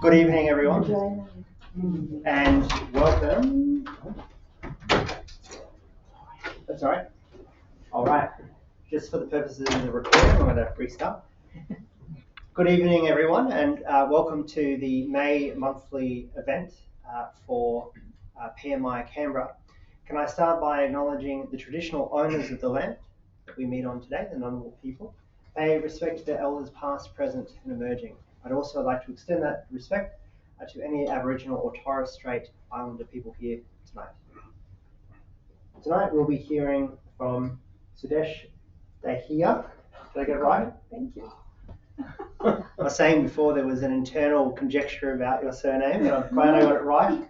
Good evening, everyone, and welcome. That's all right. All right. Just for the purposes of the recording, I'm going to restart. Good evening, everyone, and welcome to the May monthly event for PMI Canberra. Can I start by acknowledging the traditional owners of the land that we meet on today, the Ngunnawal people? Pay respect to their elders past, present, and emerging. I'd also like to extend that respect to any Aboriginal or Torres Strait Islander people here tonight. Tonight we'll be hearing from Sudesh Dahiya. Did I get it right? Thank you. I was saying before there was an internal conjecture about your surname, and I'm glad I got it right.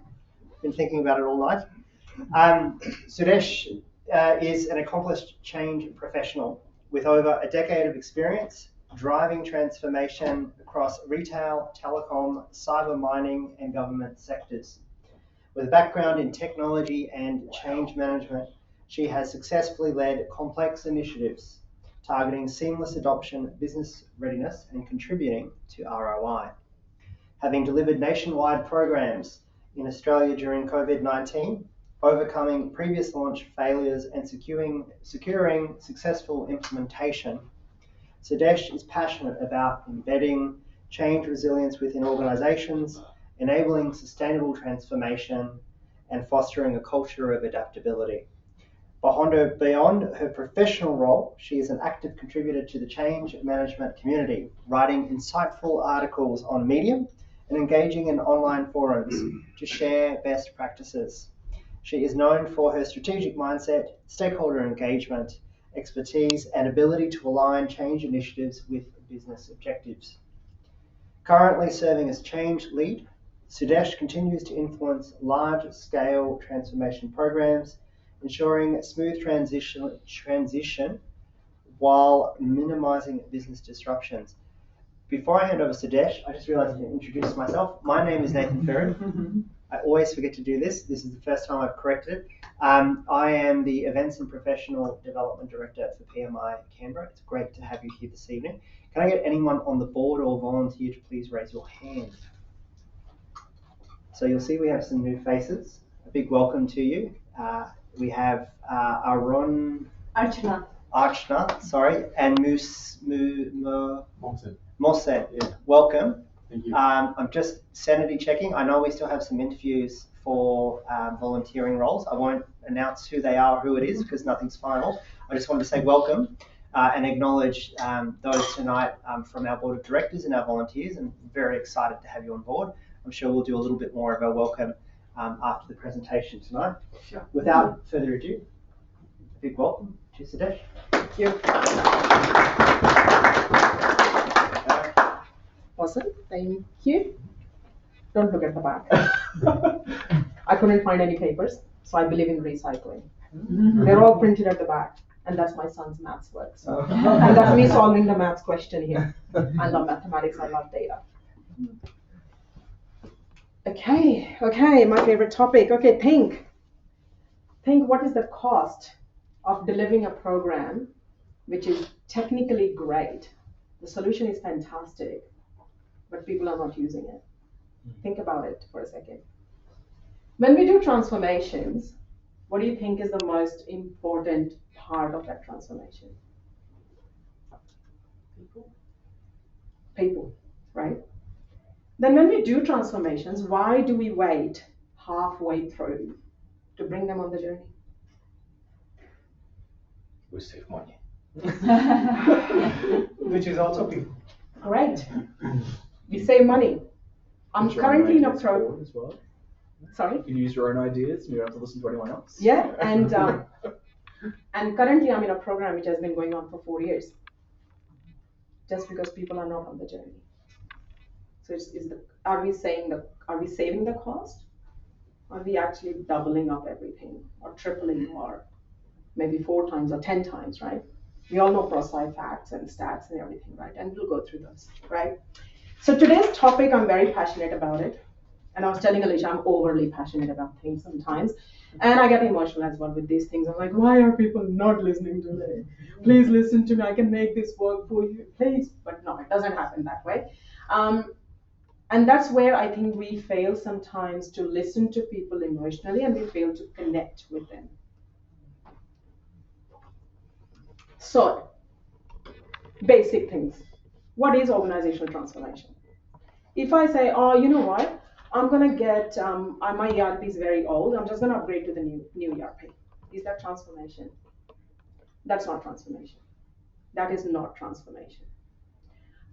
Been thinking about it all night. Sudesh is an accomplished change professional with over a decade of experience driving transformation across retail, telecom, cyber mining, and government sectors. With a background in technology and change management, she has successfully led complex initiatives targeting seamless adoption, business readiness, and contributing to ROI. Having delivered nationwide programs in Australia during COVID-19, overcoming previous launch failures and securing successful implementation, Sudesh is passionate about embedding change resilience within organizations, enabling sustainable transformation, and fostering a culture of adaptability. Beyond her professional role, she is an active contributor to the change management community, writing insightful articles on Medium and engaging in online forums to share best practices. She is known for her strategic mindset, stakeholder engagement, expertise, and ability to align change initiatives with business objectives. Currently serving as change lead, Sudesh continues to influence large-scale transformation programs, ensuring smooth transition while minimizing business disruptions. Before I hand over to Sudesh, I just realized I didn't introduce myself. My name is Nathan Ferrin. I always forget to do this. This is the first time I've corrected it. I am the Events and Professional Development Director for PMI Canberra. It's great to have you here this evening. Can I get anyone on the board or volunteer to please raise your hand? So you'll see we have some new faces. A big welcome to you. We have Archana, and Mohsen. Yeah. Welcome. Thank you. I'm just sanity checking. I know we still have some interviews for volunteering roles. I won't announce who they are or who it is because nothing's final. I just wanted to say welcome and acknowledge those tonight from our board of directors and our volunteers, and very excited to have you on board. I'm sure we'll do a little bit more of our welcome after the presentation tonight. Sure. Without further ado, a big welcome to Sudesh. Thank you. Awesome. Thank you. Don't look at the back. I couldn't find any papers, so I believe in recycling. They're all printed at the back, and that's my son's maths work. So. And that's me solving the maths question here. I love mathematics, I love data. Okay, my favorite topic. Okay, think what is the cost of delivering a program which is technically great. The solution is fantastic, but people are not using it. Think about it for a second. When we do transformations, what do you think is the most important part of that transformation? People, right? Then when we do transformations, why do we wait halfway through to bring them on the journey? We save money. Which is also people. Great. We save money. I'm currently in a program. As well. Sorry? You use your own ideas, you don't have to listen to anyone else. Yeah, and currently I'm in a program which has been going on for 4 years. Just because people are not on the journey. So are we saving the cost? Are we actually doubling up everything or tripling or maybe 4 times or 10 times, right? We all know pro-sci facts and stats and everything, right? And we'll go through those, right? So today's topic, I'm very passionate about it. And I was telling Alicia, I'm overly passionate about things sometimes. And I get emotional as well with these things. I'm like, why are people not listening to me? Please listen to me. I can make this work for you, please. But no, it doesn't happen that way. And that's where I think we fail sometimes to listen to people emotionally, and we fail to connect with them. So, basic things. What is organizational transformation? If I say, oh, you know what, I'm gonna get my ERP is very old. I'm just gonna upgrade to the new ERP. Is that transformation? That's not transformation. That is not transformation.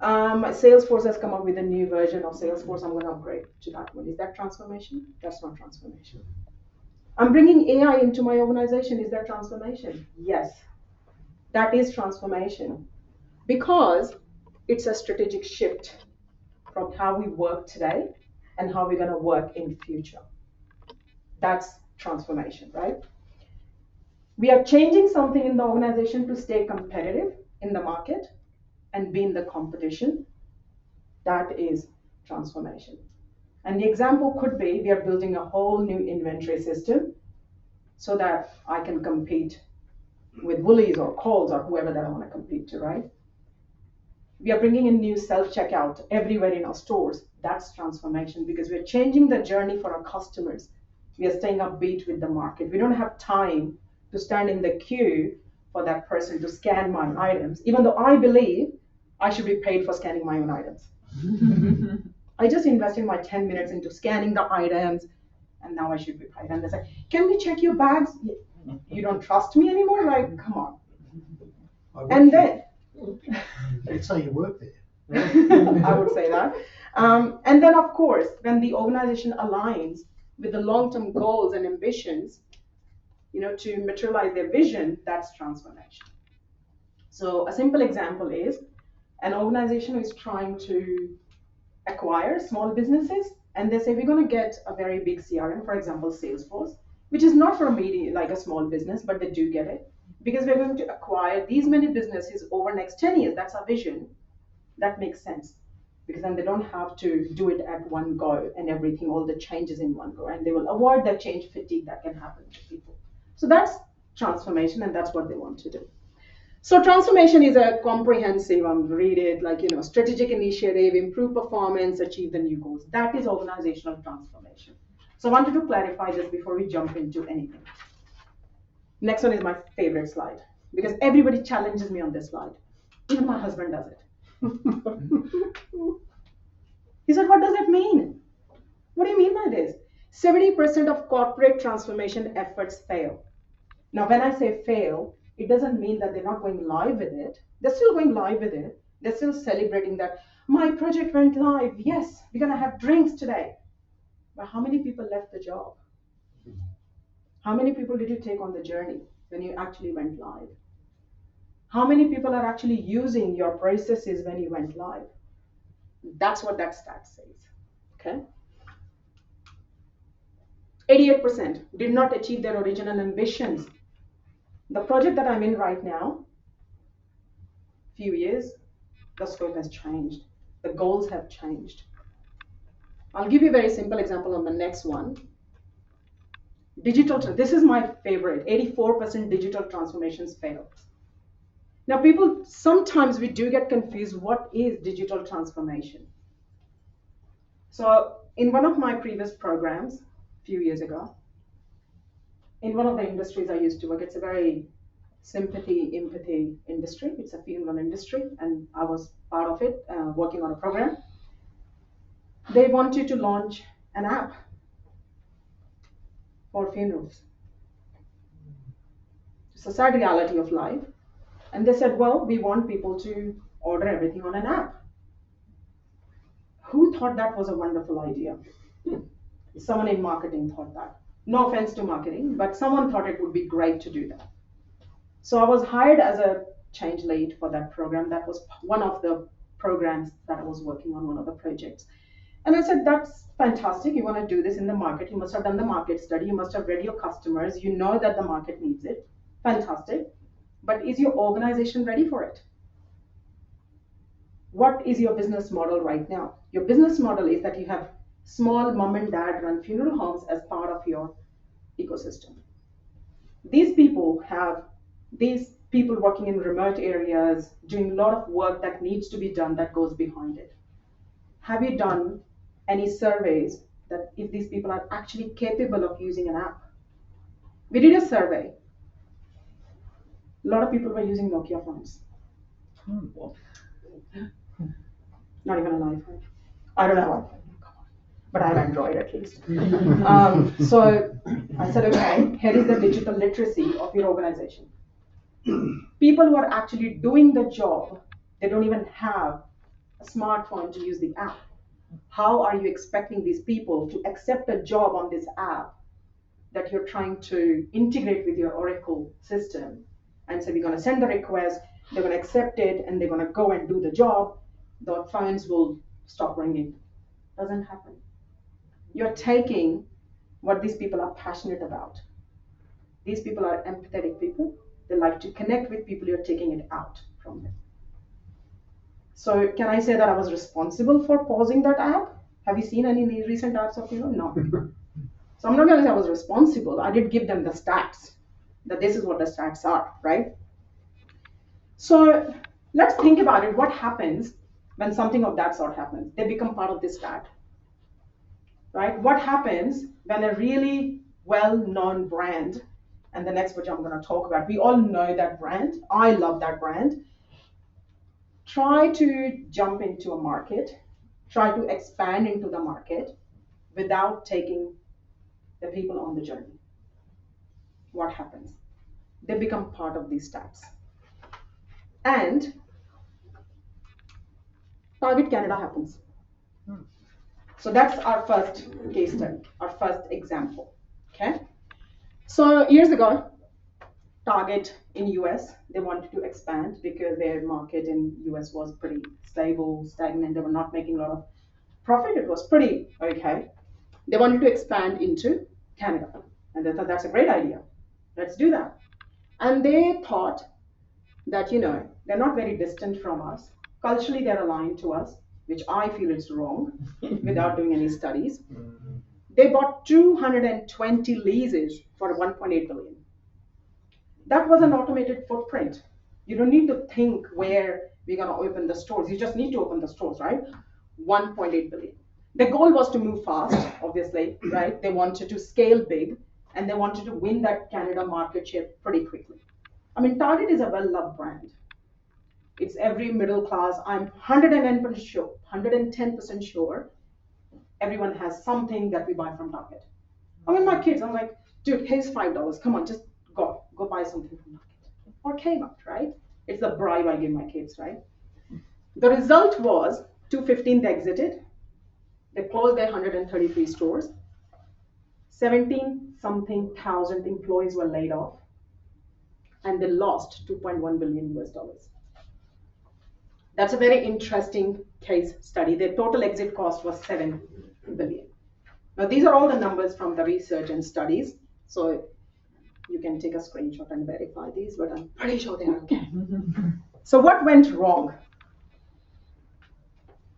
Salesforce has come up with a new version of Salesforce. I'm going to upgrade to that one. Is that transformation? That's not transformation. I'm bringing AI into my organization. Is that transformation? Yes, that is transformation, because it's a strategic shift from how we work today and how we're going to work in future. That's transformation, right? We are changing something in the organization to stay competitive in the market and be in the competition. That is transformation. And the example could be we are building a whole new inventory system so that I can compete with Woolies or Coles or whoever that I want to compete to, right? We are bringing in new self-checkout everywhere in our stores. That's transformation, because we're changing the journey for our customers. We are staying upbeat with the market. We don't have time to stand in the queue for that person to scan my items, even though I believe I should be paid for scanning my own items. I just invested my 10 minutes into scanning the items, and now I should be paid. And they say, can we check your bags? You don't trust me anymore? Like, come on. And then, They'd say you work there. I would say that. And then, of course, when the organization aligns with the long-term goals and ambitions, to materialize their vision, that's transformation. So a simple example is an organization is trying to acquire small businesses, and they say we're going to get a very big CRM, for example, Salesforce, which is not for a medium, like a small business, but they do get it, because we're going to acquire these many businesses over next 10 years. That's our vision. That makes sense, because then they don't have to do it at one go and everything, all the changes in one go, and they will avoid that change fatigue that can happen to people. So that's transformation, and that's what they want to do. So transformation is a comprehensive, read it, like, strategic initiative, improve performance, achieve the new goals. That is organizational transformation. So I wanted to clarify this before we jump into anything. Next one is my favorite slide, because everybody challenges me on this slide. Even my husband does it. He said, what does it mean? What do you mean by this? 70% of corporate transformation efforts fail. Now, when I say fail, it doesn't mean that they're not going live with it. They're still going live with it. They're still celebrating that my project went live. Yes, we're going to have drinks today. But how many people left the job? How many people did you take on the journey when you actually went live? How many people are actually using your processes when you went live? That's what that stat says. Okay? 88% did not achieve their original ambitions. The project that I'm in right now, few years, the scope has changed. The goals have changed. I'll give you a very simple example on the next one. This is my favorite. 84% digital transformations fail. Now, people, sometimes we do get confused. What is digital transformation? So in one of my previous programs, a few years ago, in one of the industries I used to work, it's a very sympathy, empathy industry. It's a funeral industry, and I was part of it, working on a program. They wanted to launch an app for funerals. It's a sad reality of life. And they said, well, we want people to order everything on an app. Who thought that was a wonderful idea? Someone in marketing thought that. No offense to marketing, but someone thought it would be great to do that. So I was hired as a change lead for that program. That was one of the programs that I was working on, one of the projects. And I said, that's fantastic. You want to do this in the market. You must have done the market study. You must have read your customers. You know that the market needs it. Fantastic. But is your organization ready for it? What is your business model right now? Your business model is that you have small mom and dad run funeral homes as part of your ecosystem. These people working in remote areas, doing a lot of work that needs to be done that goes behind it. Have you done any surveys that if these people are actually capable of using an app. We did a survey. A lot of people were using Nokia phones. Not even an iPhone. I don't have iPhone, but I have Android at least. So I said, okay, here is the digital literacy of your organization. People who are actually doing the job, they don't even have a smartphone to use the app. How are you expecting these people to accept a job on this app that you're trying to integrate with your Oracle system? And so we're going to send the request, they're going to accept it, and they're going to go and do the job. The phones will stop ringing. Doesn't happen. You're taking what these people are passionate about. These people are empathetic people. They like to connect with people. You're taking it out from them. So can I say that I was responsible for pausing that app? Have you seen any recent apps of No. So I'm not going to say I was responsible. I did give them the stats, that this is what the stats are, right? So let's think about it. What happens when something of that sort happens? They become part of this stat, right? What happens when a really well-known brand, and the next which I'm going to talk about, we all know that brand. I love that brand. Try to jump into a market, try to expand into the market without taking the people on the journey. What happens? They become part of these stats. And Target Canada happens. So that's our first case study, our first example. Okay. So years ago, Target in US, they wanted to expand because their market in US was pretty stable, stagnant. They were not making a lot of profit. It was pretty okay. They wanted to expand into Canada. And they thought that's a great idea. Let's do that. And they thought that, they're not very distant from us. Culturally, they're aligned to us, which I feel is wrong without doing any studies. They bought 220 leases for 1.8 billion. That was an automated footprint. You don't need to think where we're going to open the stores. You just need to open the stores, right? 1.8 billion. The goal was to move fast, obviously, right? They wanted to scale big, and they wanted to win that Canada market share pretty quickly. I mean, Target is a well-loved brand. It's every middle class. I'm 110% sure everyone has something that we buy from Target. I mean, my kids, I'm like, dude, here's $5. Come on, just go buy something from Target. Or Kmart, right? It's the bribe I give my kids, right? The result was 2015 they exited. They closed their 133 stores. 17-something thousand employees were laid off. And they lost $2.1 billion US. That's a very interesting case study. Their total exit cost was $7 billion. Now, these are all the numbers from the research and studies. So you can take a screenshot and verify these, but I'm pretty sure they are okay. So what went wrong?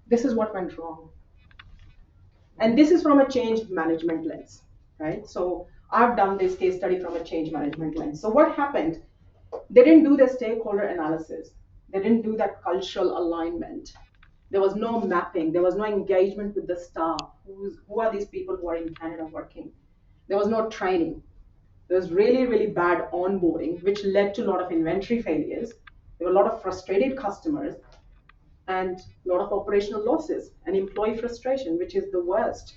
This is what went wrong. And this is from a change management lens, right? So I've done this case study from a change management lens. So what happened? They didn't do the stakeholder analysis. They didn't do that cultural alignment. There was no mapping. There was no engagement with the staff. Who are these people who are in Canada working? There was no training. There was really, really bad onboarding, which led to a lot of inventory failures. There were a lot of frustrated customers and a lot of operational losses and employee frustration, which is the worst.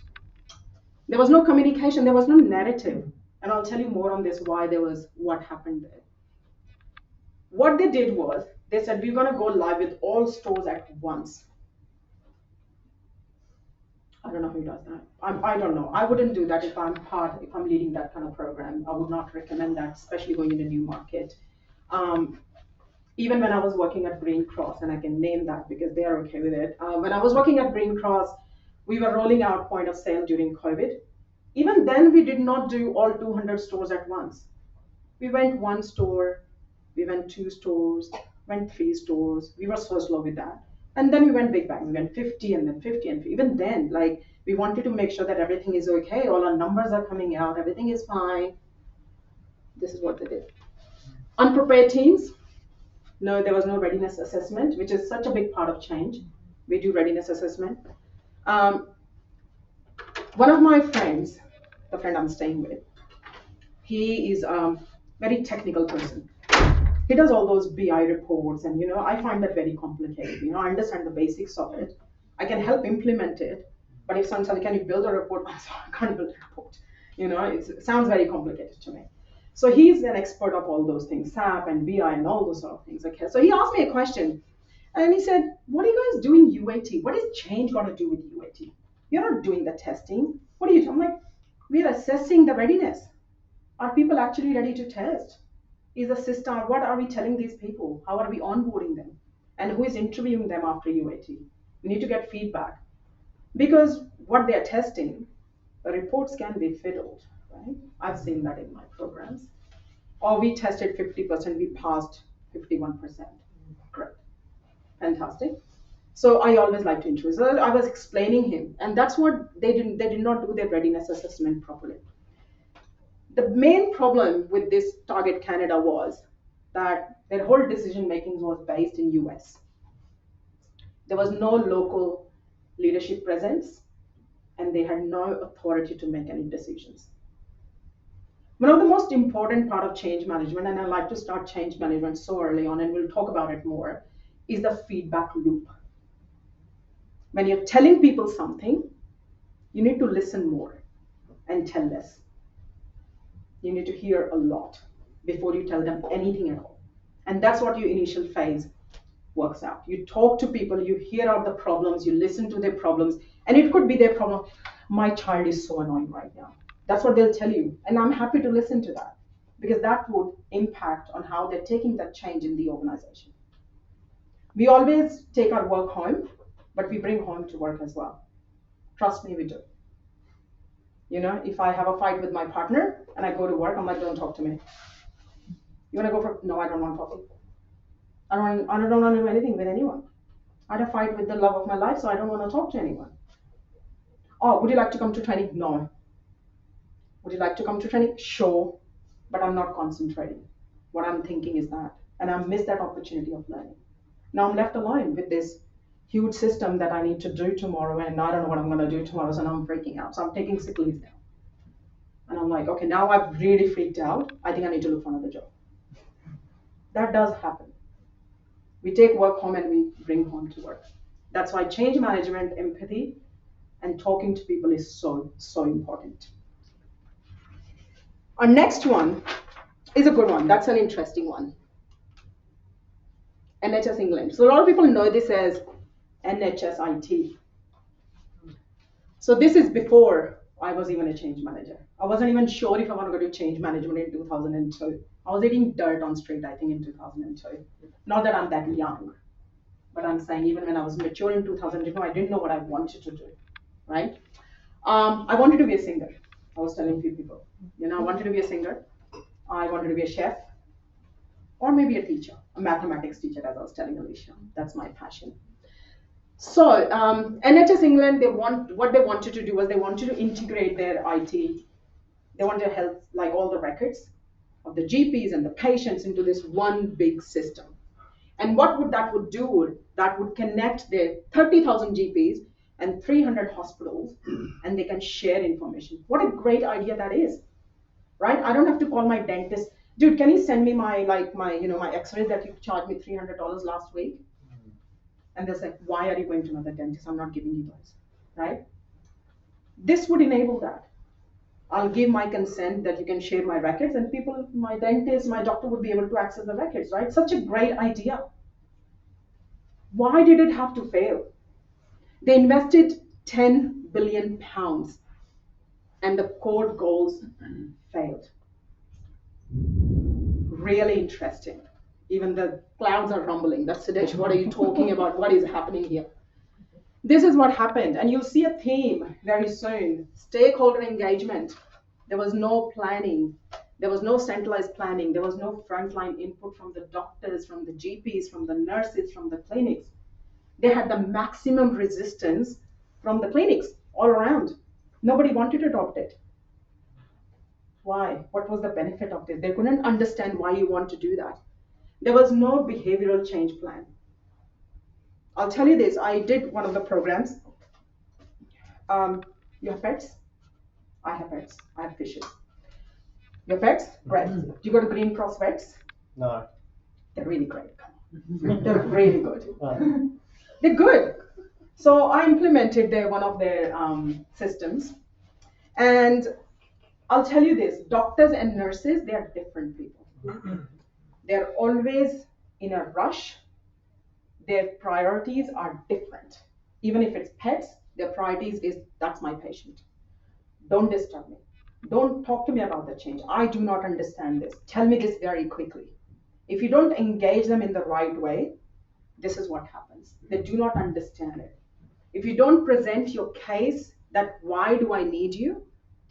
There was no communication. There was no narrative. And I'll tell you more on this, why there was what happened there. What they did was, they said, we're going to go live with all stores at once. I don't know who does that. I don't know. I wouldn't do that if I'm leading that kind of program. I would not recommend that, especially going in a new market. Even when I was working at Green Cross, and I can name that because they are okay with it. When I was working at Green Cross, we were rolling out point of sale during COVID. Even then, we did not do all 200 stores at once. We went one store, we went 2 stores, went 3 stores. We were so slow with that. And then we went big bang. We went 50 and then 50 and 50. Even then, like, we wanted to make sure that everything is okay. All our numbers are coming out. Everything is fine. This is what they did. Unprepared teams. No, there was no readiness assessment, which is such a big part of change. We do readiness assessment. One of my friends, the friend I'm staying with, he is a very technical person. He does all those BI reports, and I find that very complicated. I understand the basics of it. I can help implement it, but if someone says, "Can you build a report?" I'm sorry, I can't build a report. It sounds very complicated to me. So he's an expert of all those things, SAP and BI and all those sort of things. Okay, so he asked me a question, and he said, "What are you guys doing UAT? What is change got to do with UAT? You're not doing the testing. What are you doing?" I'm like, "We are assessing the readiness. Are people actually ready to test? Is the system, what are we telling these people? How are we onboarding them? And who is interviewing them after UAT? We need to get feedback. Because what they're testing, the reports can be fiddled, right? I've seen that in my programs. Or we tested 50%, we passed 51%. Great. Fantastic. So I always like to introduce. So I was explaining him, and that's what they did not do their readiness assessment properly. The main problem with this Target Canada was that their whole decision making was based in US. There was no local leadership presence, and they had no authority to make any decisions. One of the most important part of change management, and I like to start change management so early on, and we'll talk about it more, is the feedback loop. When you're telling people something, you need to listen more and tell less. You need to hear a lot before you tell them anything at all. And that's what your initial phase works out. You talk to people, you hear out the problems, you listen to their problems, and it could be their problem. My child is so annoying right now. That's what they'll tell you. And I'm happy to listen to that because that would impact on how they're taking that change in the organization. We always take our work home, but we bring home to work as well. Trust me, we do. If I have a fight with my partner and I go to work, I'm like, "Don't talk to me. You want to go for?" "No, I don't want coffee. I don't want to do anything with anyone. I had a fight with the love of my life, so I don't want to talk to anyone." "Oh, would you like to come to training?" "No." "Would you like to come to training?" "Sure, but I'm not concentrating. What I'm thinking is that, and I missed that opportunity of learning. Now I'm left alone with this huge system that I need to do tomorrow, and I don't know what I'm going to do tomorrow, so now I'm freaking out. So I'm taking sick leave now. And I'm like, okay, now I've really freaked out. I think I need to look for another job." That does happen. We take work home and we bring home to work. That's why change management, empathy, and talking to people is so, so important. Our next one is a good one. That's an interesting one. NHS England. So a lot of people know this as NHS IT. So this is before I was even a change manager. I wasn't even sure if I want to go to change management in 2002. I was eating dirt on street, I think, in 2002. Not that I'm that young, but I'm saying even when I was mature in 2002, I didn't know what I wanted to do, right? I wanted to be a singer. I was telling a few people, I wanted to be a singer. I wanted to be a chef, or maybe a teacher, a mathematics teacher, as I was telling Alicia. That's my passion. So NHS England, what they wanted to do was they wanted to integrate their IT. They wanted to help like all the records of the GPs and the patients into this one big system. And that would do, that would connect their 30,000 GPs and 300 hospitals, and they can share information. What a great idea that is, right? I don't have to call my dentist, "Dude, can you send me my x-rays that you charged me $300 last week?" And they'll say, "Why are you going to another dentist? I'm not giving you those," right? This would enable that. I'll give my consent that you can share my records, and people, my dentist, my doctor would be able to access the records, right? Such a great idea. Why did it have to fail? They invested £10 billion and the core goals failed. Really interesting. Even the clouds are rumbling. That's Sudesh, what are you talking about? What is happening here? This is what happened, and you'll see a theme very soon. Stakeholder engagement. There was no planning. There was no centralized planning. There was no frontline input from the doctors, from the GPs, from the nurses, from the clinics. They had the maximum resistance from the clinics all around. Nobody wanted to adopt it. Why? What was the benefit of this? They couldn't understand why you want to do that. There was no behavioral change plan. I'll tell you this, I did one of the programs. You have pets? I have pets. I have fishes. Your pets? Great. Do you go to Green Cross Vets? No. They're really great. They're really good. Oh. They're good. So I implemented one of their systems. And I'll tell you this, doctors and nurses, they are different people. They're always in a rush. Their priorities are different. Even if it's pets, their priorities is, that's my patient. Don't disturb me. Don't talk to me about the change. I do not understand this. Tell me this very quickly. If you don't engage them in the right way, this is what happens. They do not understand it. If you don't present your case that why do I need you,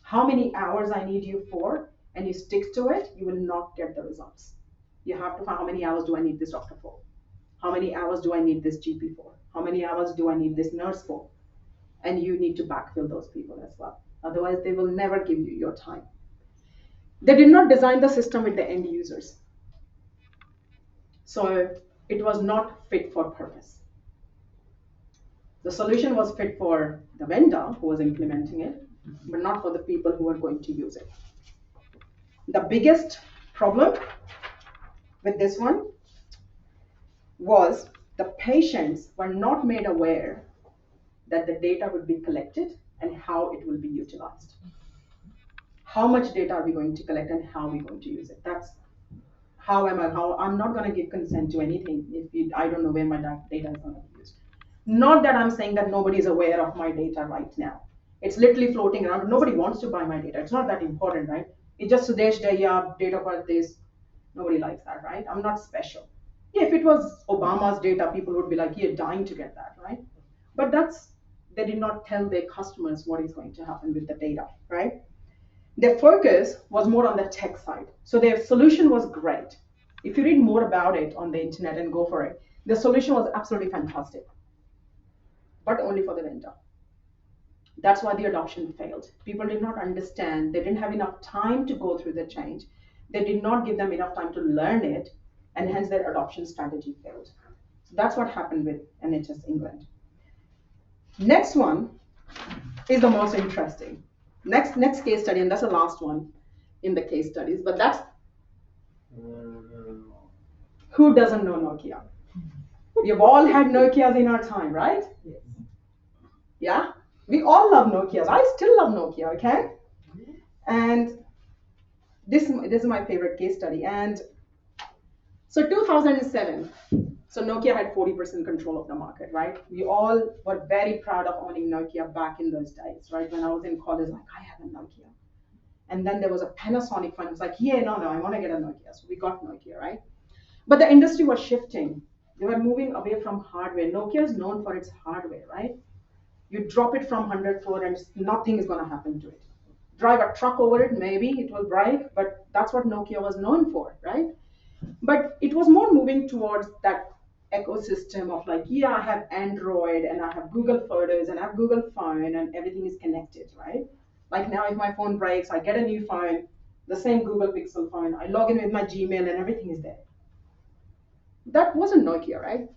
how many hours I need you for, and you stick to it, you will not get the results. You have to find how many hours do I need this doctor for? How many hours do I need this GP for? How many hours do I need this nurse for? And you need to backfill those people as well. Otherwise, they will never give you your time. They did not design the system with the end users. So it was not fit for purpose. The solution was fit for the vendor who was implementing it, but not for the people who are going to use it. The biggest problem with this one was the patients were not made aware that the data would be collected and how it will be utilized. How much data are we going to collect and how are we going to use it? That's how I'm not going to give consent to anything if I don't know where my data is going to be used. Not that I'm saying that nobody is aware of my data right now. It's literally floating around. Nobody wants to buy my data. It's not that important, right? It's just Sudesh Dahiya, date of birth this. Nobody likes that, right? I'm not special. Yeah, if it was Obama's data, people would be like, you're dying to get that, right? But they did not tell their customers what is going to happen with the data, right? Their focus was more on the tech side. So their solution was great. If you read more about it on the internet and go for it, the solution was absolutely fantastic, but only for the vendor. That's why the adoption failed. People did not understand. They didn't have enough time to go through the change. They did not give them enough time to learn it, and hence their adoption strategy failed. So that's what happened with NHS England. Next one is the most interesting. Next case study, and that's the last one in the case studies, but that's who doesn't know Nokia? We've all had Nokias in our time, right? Yes. Yeah? We all love Nokias. I still love Nokia, okay? And this is my favorite case study. And so 2007, so Nokia had 40% control of the market, right? We all were very proud of owning Nokia back in those days, right? When I was in college, like, I have a Nokia. And then there was a Panasonic fund. It's like, yeah, no, I want to get a Nokia. So we got Nokia, right? But the industry was shifting. They were moving away from hardware. Nokia is known for its hardware, right? You drop it from 100th floor and nothing is going to happen to it. Drive a truck over it, maybe it will break, but that's what Nokia was known for, right? But it was more moving towards that ecosystem of like, yeah, I have Android and I have Google Photos and I have Google Phone and everything is connected, right? Like now if my phone breaks, I get a new phone, the same Google Pixel phone, I log in with my Gmail and everything is there. That wasn't Nokia, right?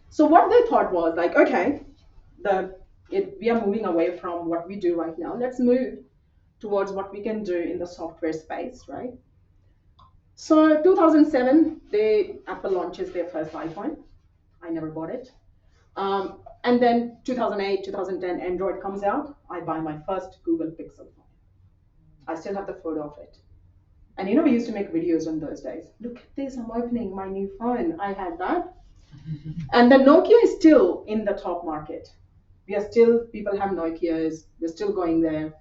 So what they thought was like, okay, we are moving away from what we do right now. Let's move towards what we can do in the software space, right? So 2007, Apple launches their first iPhone. I never bought it. And then 2008, 2010, Android comes out. I buy my first Google Pixel phone. I still have the photo of it. And we used to make videos in those days. Look at this, I'm opening my new phone. I had that. And then Nokia is still in the top market. People have Nokias, we're still going there.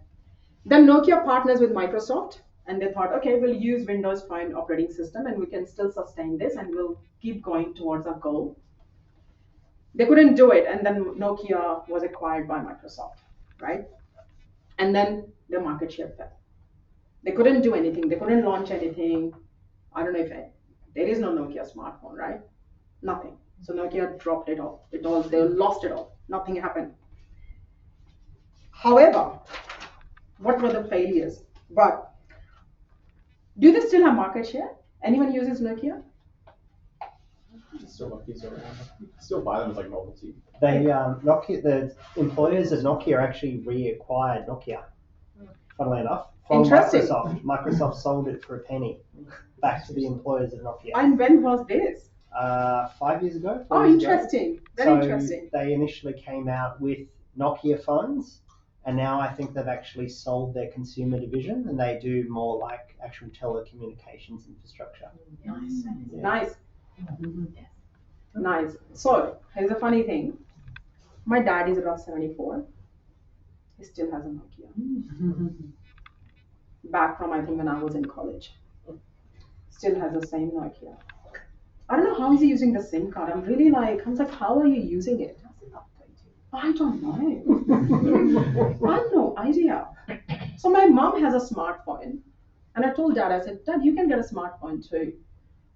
Then Nokia partners with Microsoft, and they thought, okay, we'll use Windows Phone operating system and we can still sustain this and we'll keep going towards our goal. They couldn't do it, and then Nokia was acquired by Microsoft, right? And then their market share fell. They couldn't do anything. They couldn't launch anything. I don't know if there is no Nokia smartphone, right? Nothing. So Nokia dropped it off. They lost it all. Nothing happened. However, what were the failures? But do they still have market share? Anyone uses Nokia? Still Nokia's around. Still buy them as like novelty. Nokia, the employers of Nokia actually reacquired Nokia. funnily enough, from Interesting. Microsoft. Microsoft sold it for a penny back to the employers of Nokia. And when was this? 5 years ago. Oh, 4 years ago. interesting. Very So interesting. they initially came out with Nokia phones, and now I think they've actually sold their consumer division, and they do more like actual telecommunications infrastructure. Nice. Yeah. Nice. Nice. So, here's a funny thing. My dad is about 74. He still has a Nokia. Back from, I think, when I was in college. Still has the same Nokia. I don't know how is he using the SIM card. I'm like, how are you using it? I don't know. I have no idea. So my mom has a smartphone. And I told Dad, I said, Dad, you can get a smartphone too.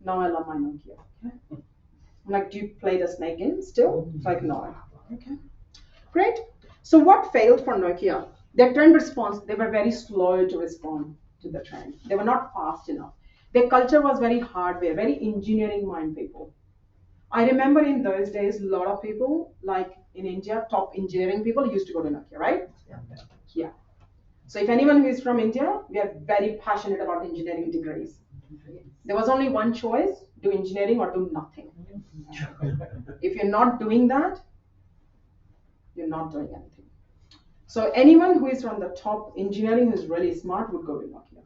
No, I love my Nokia. Okay. I'm like, do you play the snake game still? It's like, no. Okay. Great. So what failed for Nokia? Their trend response, they were very slow to respond to the trend. They were not fast enough. Their culture was very hardware, very engineering mind people. I remember in those days, a lot of people, like in India, top engineering people used to go to Nokia, right? Yeah. So if anyone who is from India, we are very passionate about engineering degrees. There was only one choice, do engineering or do nothing. If you're not doing that, you're not doing anything. So anyone who is from the top engineering who is really smart would go to Nokia.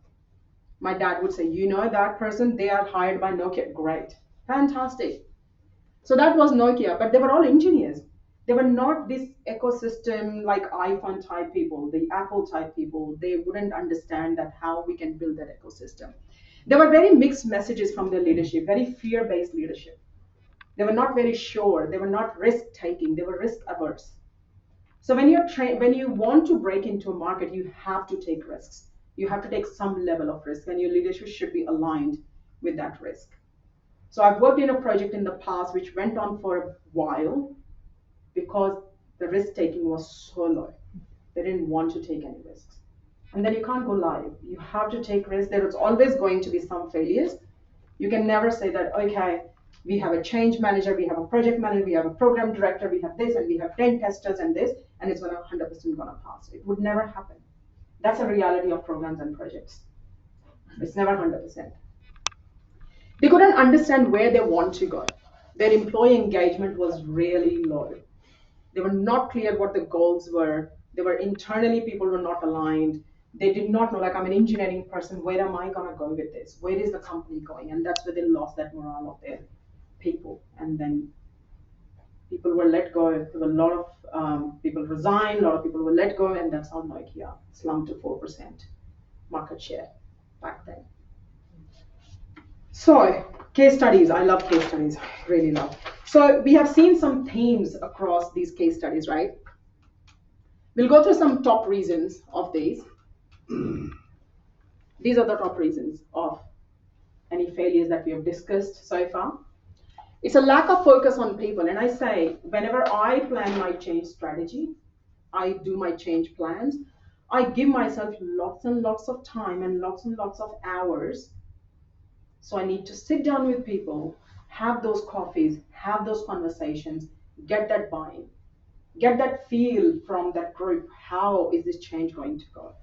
My dad would say, you know that person, they are hired by Nokia. Great. Fantastic. So that was Nokia, but they were all engineers. They were not this ecosystem like iPhone type people, the Apple type people. They wouldn't understand that how we can build that ecosystem. There were very mixed messages from their leadership, very fear-based leadership. They were not very sure. They were not risk-taking. They were risk-averse. So when you want to break into a market, you have to take risks. You have to take some level of risk, and your leadership should be aligned with that risk. So I've worked in a project in the past which went on for a while because the risk taking was so low. They didn't want to take any risks. And then you can't go live. You have to take risks. There is always going to be some failures. You can never say that, okay, we have a change manager, we have a project manager, we have a program director, we have this, and we have 10 testers and this, and it's 100% gonna pass. It would never happen. That's a reality of programs and projects. It's never 100%. They couldn't understand where they want to go. Their employee engagement was really low. They were not clear what the goals were. They were internally, people were not aligned. They did not know, like, I'm an engineering person, where am I gonna go with this? Where is the company going? And that's where they lost that morale of their people. And then people were let go. There were a lot of people resigned, a lot of people were let go, and that's how Nokia slumped to 4% market share back then. So, case studies. I love case studies, really love. So we have seen some themes across these case studies, right? We'll go through some top reasons of these. These are the top reasons of any failures that we have discussed so far. It's a lack of focus on people. And I say, whenever I plan my change strategy, I do my change plans, I give myself lots and lots of time and lots of hours. So I need to sit down with people, have those coffees, have those conversations, get that buy-in, get that feel from that group. How is this change going to go?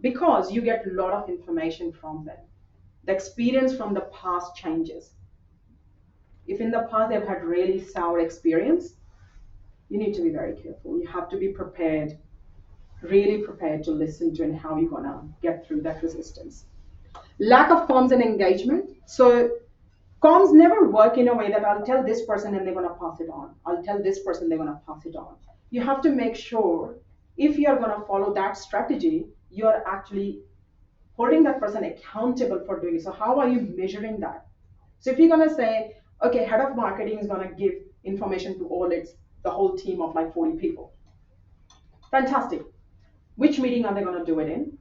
Because you get a lot of information from them. The experience from the past changes. If in the past they've had really sour experience, you need to be very careful. You have to be prepared, really prepared to listen to and how you're gonna get through that resistance. Lack of comms and engagement. So comms never work in a way that I'll tell this person and they're gonna pass it on. I'll tell this person, they're gonna pass it on. You have to make sure if you're gonna follow that strategy, you're actually holding that person accountable for doing it. So how are you measuring that? So if you're gonna say, okay, head of marketing is gonna give information to the whole team of like 40 people. Fantastic. Which meeting are they gonna do it in?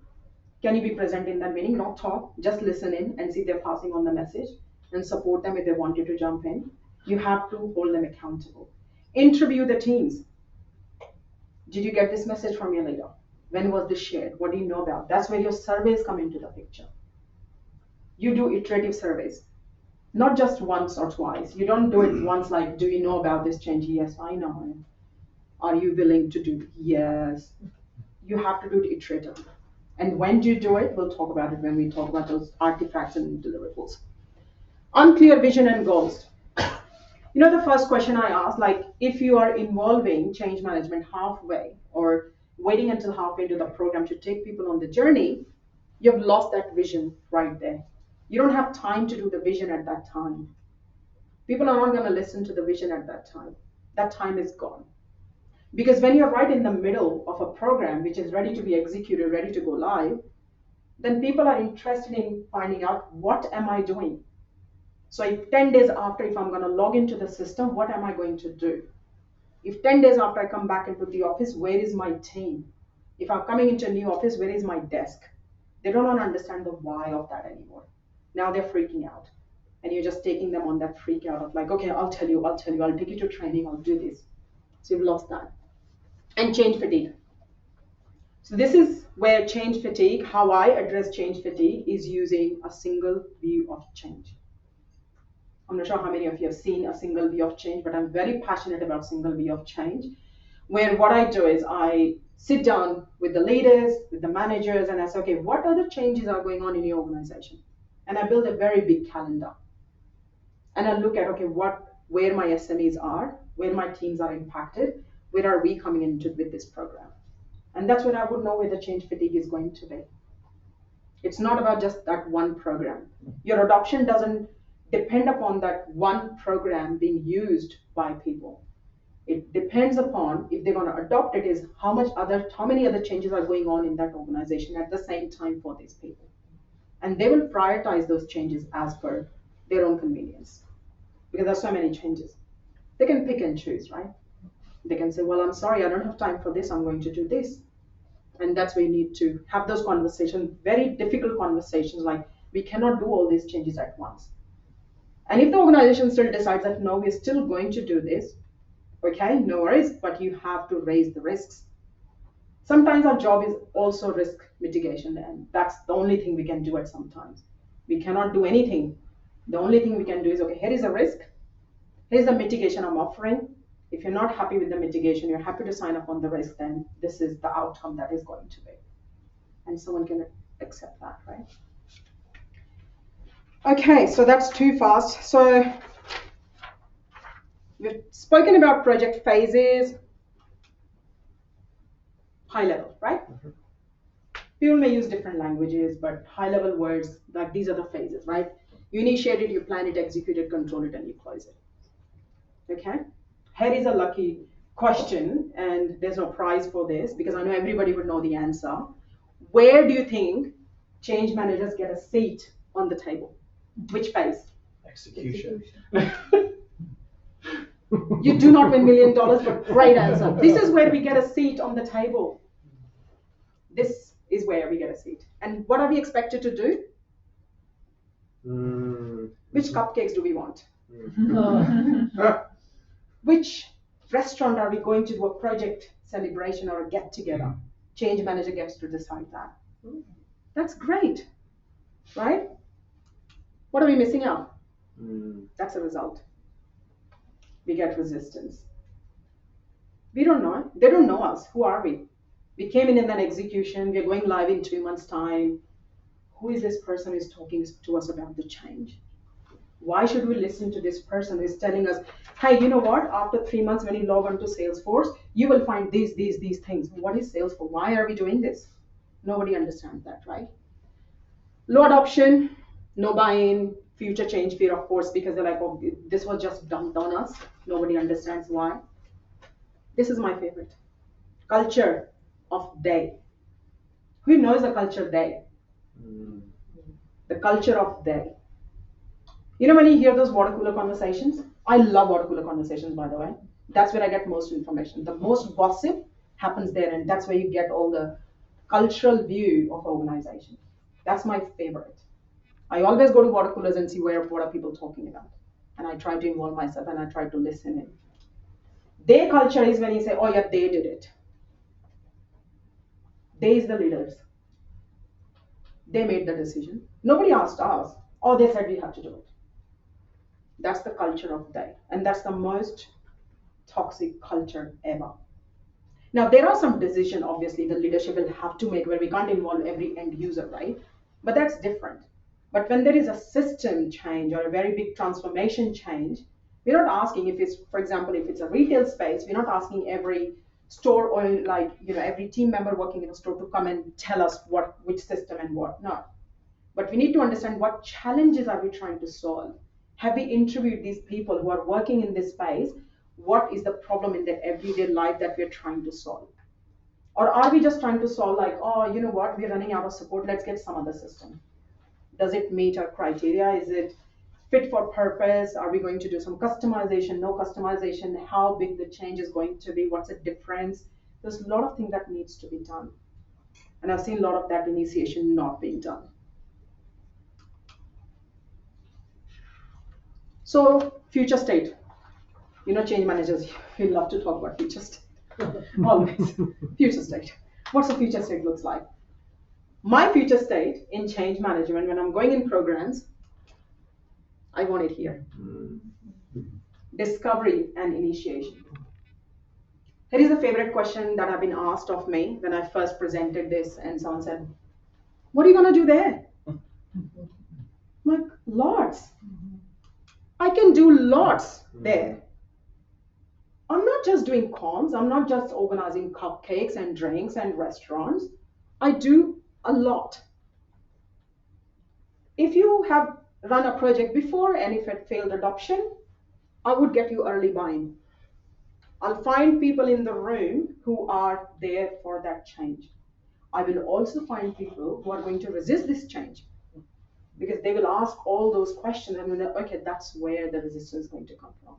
Can you be present in that meeting? Not talk, just listen in and see if they're passing on the message and support them if they want you to jump in. You have to hold them accountable. Interview the teams. Did you get this message from your leader? When was this shared? What do you know about? That's where your surveys come into the picture. You do iterative surveys, not just once or twice. You don't do it once like, do you know about this change? Yes, I know it. Are you willing to do it? Yes. You have to do it iteratively. And when do you do it? We'll talk about it when we talk about those artifacts and deliverables. Unclear vision and goals. The first question I asked, like, if you are involving change management halfway or waiting until halfway into the program to take people on the journey, you've lost that vision right there. You don't have time to do the vision at that time. People are not going to listen to the vision at that time. That time is gone. Because when you're right in the middle of a program which is ready to be executed, ready to go live, then people are interested in finding out, what am I doing? So if 10 days after, if I'm going to log into the system, what am I going to do? If 10 days after I come back into the office, where is my team? If I'm coming into a new office, where is my desk? They don't understand the why of that anymore. Now they're freaking out. And you're just taking them on that freak out of like, okay, I'll tell you, I'll take you to training, I'll do this. So you've lost that. And change fatigue. So this is where change fatigue, how I address change fatigue, is using a single view of change. I'm not sure how many of you have seen a single view of change, but I'm very passionate about single view of change, where what I do is I sit down with the leaders, with the managers, and I say, okay, what other changes are going on in your organization? And I build a very big calendar. And I look at, okay, where my SMEs are, where my teams are impacted, where are we coming into with this program? And that's when I would know where the change fatigue is going to be. It's not about just that one program. Your adoption doesn't depend upon that one program being used by people. It depends upon, if they're going to adopt it, is how many other changes are going on in that organization at the same time for these people. And they will prioritize those changes as per their own convenience. Because there's so many changes. They can pick and choose, right? They can say, well, I'm sorry, I don't have time for this, I'm going to do this. And that's where you need to have those conversations, very difficult conversations, like, we cannot do all these changes at once. And if the organization still decides that, no, we're still going to do this, okay, no worries, but you have to raise the risks. Sometimes our job is also risk mitigation, and that's the only thing we can do at sometimes. We cannot do anything. The only thing we can do is, okay, here is a risk, here's the mitigation I'm offering. If you're not happy with the mitigation, you're happy to sign up on the risk, then this is the outcome that is going to be. And someone can accept that, right? Okay, so that's too fast. So we've spoken about project phases, high level, right? Mm-hmm. People may use different languages, but high level words, like these are the phases, right? You initiate it, you plan it, execute it, control it, and you close it. Okay? Here is a lucky question, and there's no prize for this because I know everybody would know the answer. Where do you think change managers get a seat on the table? Which phase? Execution. You do not win $1 million, but great answer. This is where we get a seat on the table. This is where we get a seat. And what are we expected to do? Which cupcakes do we want? Which restaurant are we going to do a project celebration or a get together? Change manager gets to decide that. That's great, right? What are we missing out? That's a result. We get resistance. We don't know. They don't know us. Who are we? We came in that execution. We're going live in 2 months' time. Who is this person who's talking to us about the change? Why should we listen to this person who's telling us, hey, you know what? After 3 months, when you log on to Salesforce, you will find these things. What is Salesforce? Why are we doing this? Nobody understands that, right? Low adoption, no buy-in, future change fear, of course, because they're like, oh, this was just dumped on us. Nobody understands why. This is my favorite. Culture of they. Who knows the culture they? The culture of they. You know when you hear those water cooler conversations? I love water cooler conversations, by the way. That's where I get most information. The most gossip happens there, and that's where you get all the cultural view of organization. That's my favorite. I always go to water coolers and see what are people talking about. And I try to involve myself and I try to listen in. Their culture is when you say, oh yeah, they did it. They is the leaders. They made the decision. Nobody asked us. Oh, they said we have to do it. That's the culture of they. And that's the most toxic culture ever. Now, there are some decisions, obviously, the leadership will have to make where we can't involve every end user, right? But that's different. But when there is a system change or a very big transformation change, we're not asking if it's, for example, if it's a retail space, we're not asking every store or like, every team member working in a store to come and tell us which system and what not. But we need to understand what challenges are we trying to solve. Have we interviewed these people who are working in this space? What is the problem in their everyday life that we're trying to solve? Or are we just trying to solve like, oh, you know what, we're running out of support, let's get some other system. Does it meet our criteria? Is it fit for purpose? Are we going to do some customization, no customization? How big the change is going to be? What's the difference? There's a lot of things that needs to be done. And I've seen a lot of that initiation not being done. So future state. Change managers, we love to talk about future state. Always. Future state. What's the future state looks like? My future state in change management, when I'm going in programs, I want it here. Discovery and initiation. Here is a favorite question that have been asked of me when I first presented this, and someone said, what are you going to do there? I'm like, lots. I can do lots there. I'm not just doing comms. I'm not just organizing cupcakes and drinks and restaurants. I do a lot. If you have run a project before and if it failed adoption, I would get you early buy-in. I'll find people in the room who are there for that change. I will also find people who are going to resist this change because they will ask all those questions and we'll okay, that's where the resistance is going to come from.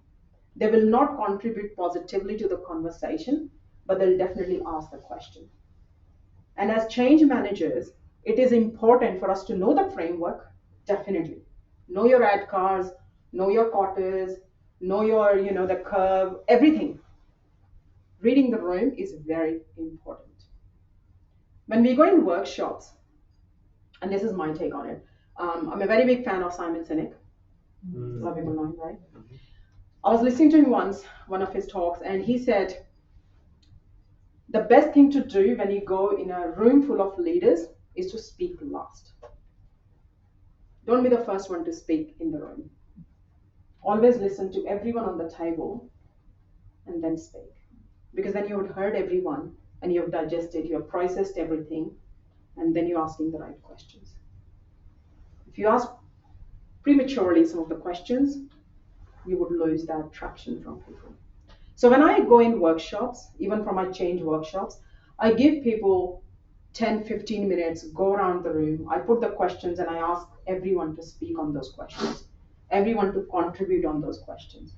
They will not contribute positively to the conversation, but they'll definitely ask the question. And as change managers, it is important for us to know the framework, definitely. Know your ad cards, know your quarters, know your, the curve, everything. Reading the room is very important. When we go in workshops, and this is my take on it, I'm a very big fan of Simon Sinek. A lot of people know him, right? I was listening to him once, one of his talks, and he said, the best thing to do when you go in a room full of leaders is to speak last. Don't be the first one to speak in the room. Always listen to everyone on the table and then speak. Because then you would heard everyone and you have digested, you have processed everything, and then you're asking the right questions. If you ask prematurely some of the questions, you would lose that traction from people. So when I go in workshops, even for my change workshops, I give people 10, 15 minutes, go around the room, I put the questions and I ask everyone to speak on those questions, everyone to contribute on those questions.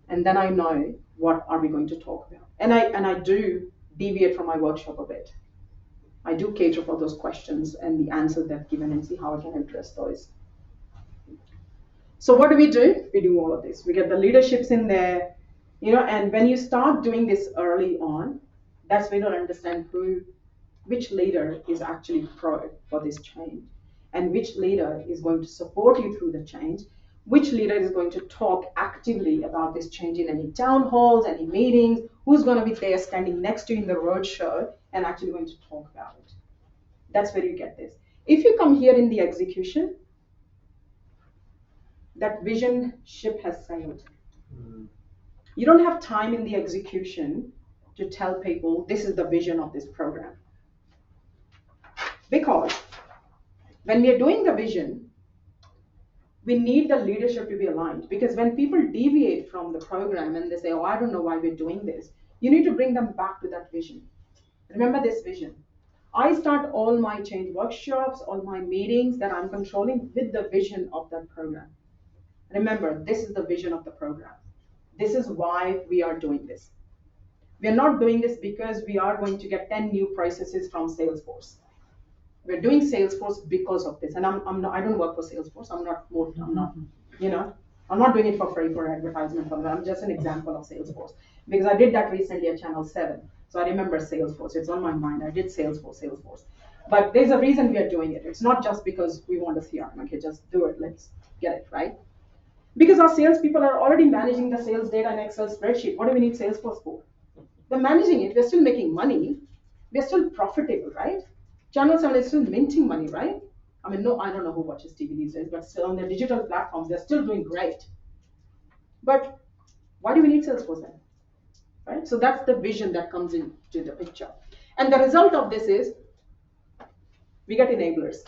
And then I know what are we going to talk about. And I do deviate from my workshop a bit. I do cater for those questions and the answers they've given and see how I can address those. So what do? We do all of this. We get the leaderships in there, and when you start doing this early on, that's when you'll understand which leader is actually pro for this change and which leader is going to support you through the change, which leader is going to talk actively about this change in any town halls, any meetings, who's going to be there standing next to you in the roadshow and actually going to talk about it. That's where you get this. If you come here in the execution, that vision ship has sailed. You don't have time in the execution to tell people this is the vision of this program. Because when we are doing the vision, we need the leadership to be aligned. Because when people deviate from the program and they say, oh, I don't know why we're doing this, you need to bring them back to that vision. Remember this vision. I start all my change workshops, all my meetings that I'm controlling with the vision of that program. Remember, this is the vision of the program. This is why we are doing this. We are not doing this because we are going to get 10 new processes from Salesforce. We're doing Salesforce because of this. And I don't work for Salesforce. I'm not doing it for free for advertisement. I'm just an example of Salesforce. Because I did that recently at Channel 7. So I remember Salesforce. It's on my mind. I did Salesforce. But there's a reason we are doing it. It's not just because we want a CRM. Okay, just do it. Let's get it, right? Because our salespeople are already managing the sales data in Excel spreadsheet. What do we need Salesforce for? They're managing it. We're still making money. We're still profitable, right? Channel 7 is still minting money, right? I mean, no, I don't know who watches TV these days, but still on their digital platforms, they're still doing great. But why do we need Salesforce then? Right? So that's the vision that comes into the picture. And the result of this is we get enablers.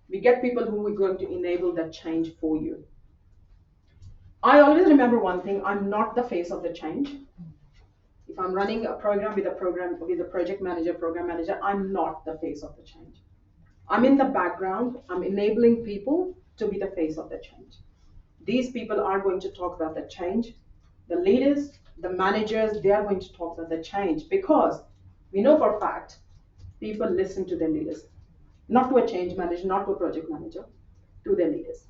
We get people who are going to enable that change for you. I always remember one thing, I'm not the face of the change. If I'm running a program with a project manager, program manager, I'm not the face of the change. I'm in the background, I'm enabling people to be the face of the change. These people are going to talk about the change. The leaders, the managers, they are going to talk about the change because we know for a fact people listen to their leaders, not to a change manager, not to a project manager, to their leaders.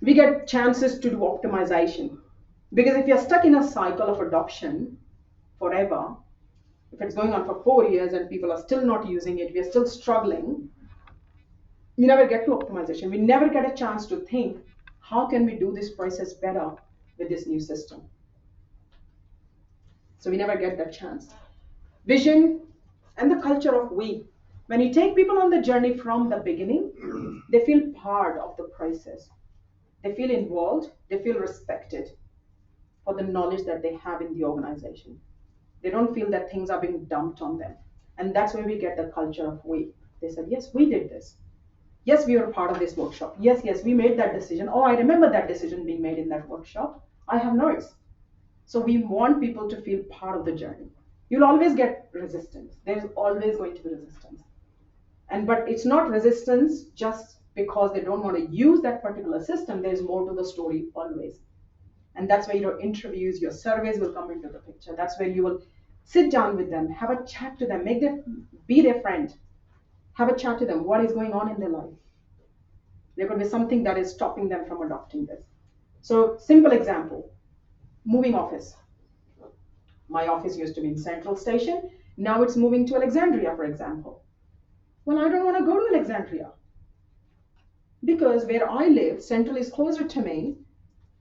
We get chances to do optimization because if you're stuck in a cycle of adoption forever, if it's going on for 4 years and people are still not using it, we're still struggling, we never get to optimization. We never get a chance to think, how can we do this process better with this new system? So we never get that chance. Vision and the culture of we. When you take people on the journey from the beginning, they feel part of the process. They feel involved, they feel respected for the knowledge that they have in the organization. They don't feel that things are being dumped on them. And that's where we get the culture of we. They said, yes, we did this. Yes, we were part of this workshop. Yes, we made that decision. Oh, I remember that decision being made in that workshop. I have notes. So we want people to feel part of the journey. You'll always get resistance. There's always going to be resistance. But it's not resistance just because they don't want to use that particular system. There's more to the story always. And that's where your interviews, your surveys will come into the picture. That's where you will sit down with them, have a chat to them, be their friend. Have a chat to them. What is going on in their life? There could be something that is stopping them from adopting this. So, simple example, moving office. My office used to be in Central Station. Now it's moving to Alexandria, for example. Well, I don't want to go to Alexandria because where I live, Central is closer to me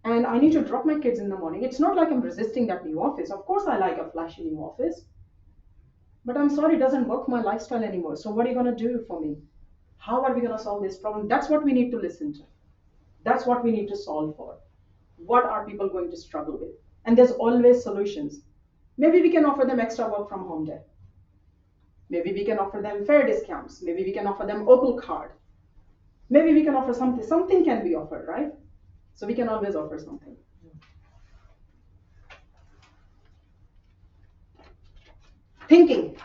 and I need to drop my kids in the morning. It's not like I'm resisting that new office. Of course, I like a flashy new office. But I'm sorry, it doesn't work my lifestyle anymore. So what are you going to do for me? How are we going to solve this problem? That's what we need to listen to. That's what we need to solve for. What are people going to struggle with? And there's always solutions. Maybe we can offer them extra work from home day. Maybe we can offer them fair discounts. Maybe we can offer them Opal card. Maybe we can offer something. Something can be offered, right? So we can always offer something. Thinking.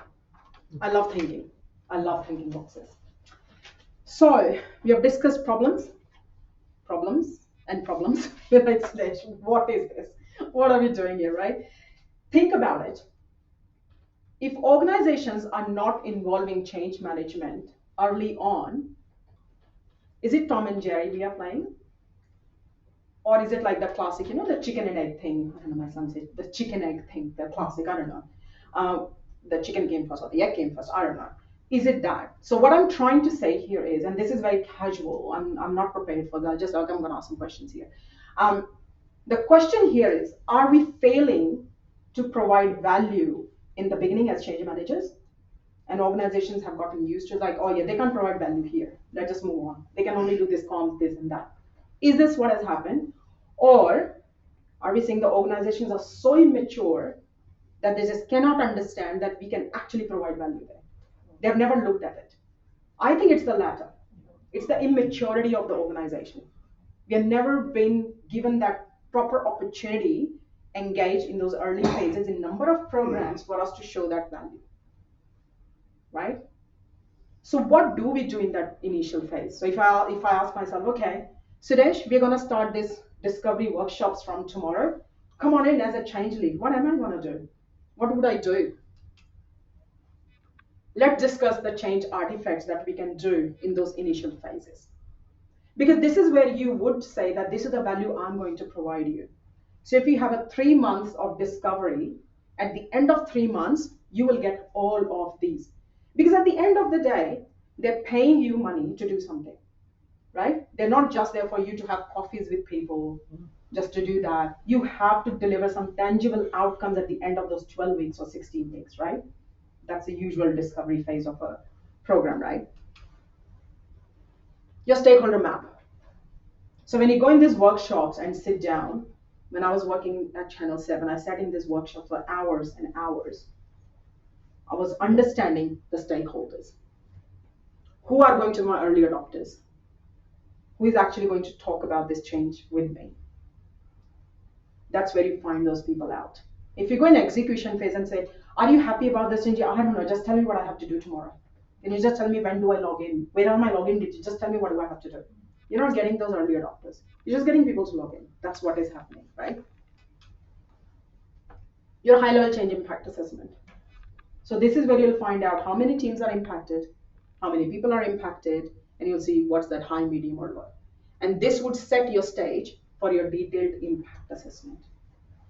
I love thinking. I love thinking boxes. So we have discussed problems. What is this? What are we doing here, right? Think about it. If organizations are not involving change management early on, is it Tom and Jerry we are playing? Or is it like the classic, the chicken and egg thing? I don't know, my son said the chicken egg thing, the classic, I don't know. The chicken came first or the egg came first, I don't know. Is it that? So what I'm trying to say here is, and this is very casual, I'm not prepared for that, I'm going to ask some questions here. The question here is, are we failing to provide value in the beginning as change managers? And organizations have gotten used to like, oh yeah, they can't provide value here. Let's just move on. They can only do this comms, this and that. Is this what has happened? Or are we saying the organizations are so immature that they just cannot understand that we can actually provide value there? They've never looked at it. I think it's the latter. It's the immaturity of the organization. We have never been given that proper opportunity, engaged in those early phases in number of programs for us to show that value. Right? So what do we do in that initial phase? So if I ask myself, okay, Sudesh, we're going to start this discovery workshops from tomorrow. Come on in as a change lead. What am I going to do? What would I do? Let's discuss the change artifacts that we can do in those initial phases. Because this is where you would say that this is the value I'm going to provide you. So if you have a 3 months of discovery, at the end of 3 months, you will get all of these. Because at the end of the day, they're paying you money to do something, right? They're not just there for you to have coffees with people Just to do that, you have to deliver some tangible outcomes at the end of those 12 weeks or 16 weeks, right? That's the usual discovery phase of a program, right? Your stakeholder map. So when you go in these workshops and sit down, when I was working at Channel 7, I sat in this workshop for hours and hours. I was understanding the stakeholders. Who are going to be my early adopters? Who is actually going to talk about this change with me? That's where you find those people out. If you go in execution phase and say, are you happy about this change? I don't know, just tell me what I have to do tomorrow. Can you just tell me when do I log in? Where are my login details? Just tell me what do I have to do. You're not getting those early adopters. You're just getting people to log in. That's what is happening, right? Your high-level change impact assessment. So this is where you'll find out how many teams are impacted, how many people are impacted, and you'll see what's that high, medium, or low. And this would set your stage for your detailed impact assessment,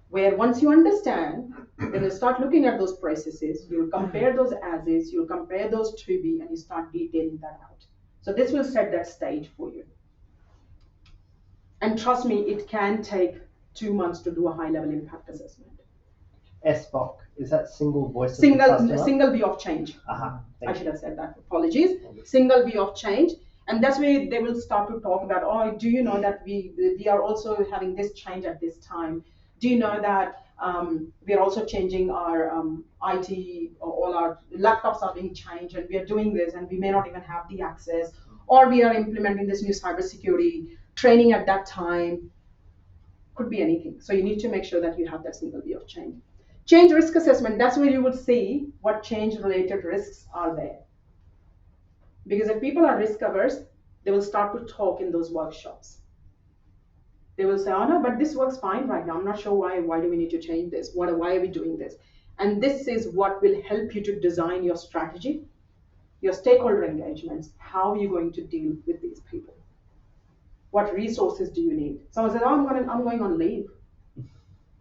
where once you understand, then you start looking at those processes, you'll compare those as is, you'll compare those to be, and you start detailing that out. So this will set that stage for you. And trust me, it can take 2 months to do a high-level impact assessment. SBOC, is that single voice of the customer? Single view of change. Uh-huh. I should have said that. Apologies. Single view of change. And that's where they will start to talk about, oh, do you know that we are also having this change at this time? Do you know that we are also changing our IT, all our laptops are being changed, and we are doing this, and we may not even have the access, or we are implementing this new cybersecurity training at that time. Could be anything. So you need to make sure that you have that single view of change. Change risk assessment, that's where you would see what change-related risks are there. Because if people are risk averse, they will start to talk in those workshops. They will say, oh no, but this works fine right now. I'm not sure why do we need to change this? Why are we doing this? And this is what will help you to design your strategy, your stakeholder engagements. How are you going to deal with these people? What resources do you need? Someone says, oh, I'm going on leave.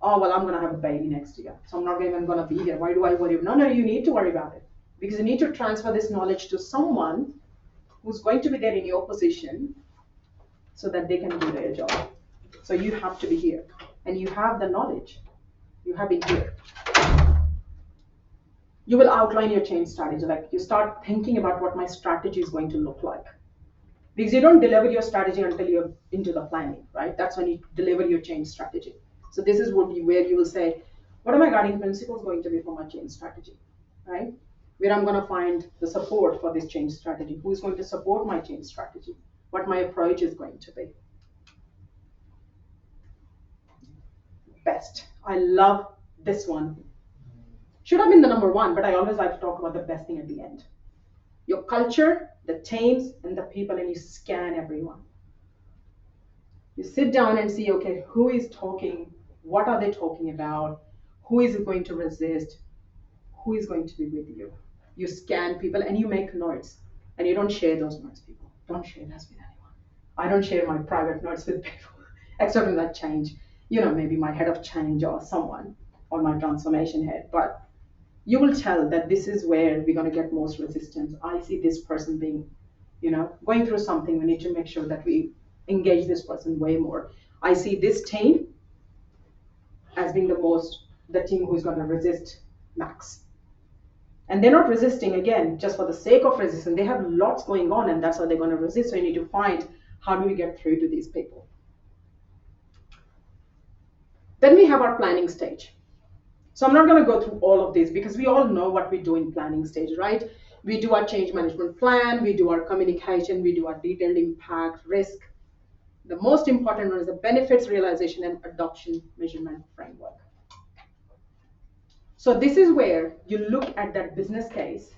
Oh, well, I'm going to have a baby next year, so I'm not even going to be here. Why do I worry? No, you need to worry about it, because you need to transfer this knowledge to someone who's going to be there in your position so that they can do their job. So you have to be here, and you have the knowledge. You have it here. You will outline your change strategy. Like, you start thinking about what my strategy is going to look like. Because you don't deliver your strategy until you're into the planning, right? That's when you deliver your change strategy. So this is where you will say, what are my guiding principles going to be for my change strategy, right? Where I'm going to find the support for this change strategy. Who is going to support my change strategy? What my approach is going to be. Best. I love this one. Should have been the number one, but I always like to talk about the best thing at the end. Your culture, the teams, and the people, and you scan everyone. You sit down and see, okay, who is talking? What are they talking about? Who is going to resist? Who is going to be with you? You scan people and you make notes, and you don't share those notes, people. Don't share this with anyone. I don't share my private notes with people, except in that change. Maybe my head of change or someone, or my transformation head. But you will tell that this is where we're going to get most resistance. I see this person being, going through something. We need to make sure that we engage this person way more. I see this team as being the team who's going to resist max. And they're not resisting, again, just for the sake of resistance. They have lots going on, and that's how they're going to resist. So you need to find, how do we get through to these people? Then we have our planning stage. So I'm not going to go through all of this, because we all know what we do in planning stage, right? We do our change management plan, we do our communication, we do our detailed impact, risk. The most important one is the benefits realization and adoption measurement framework. So this is where you look at that business case,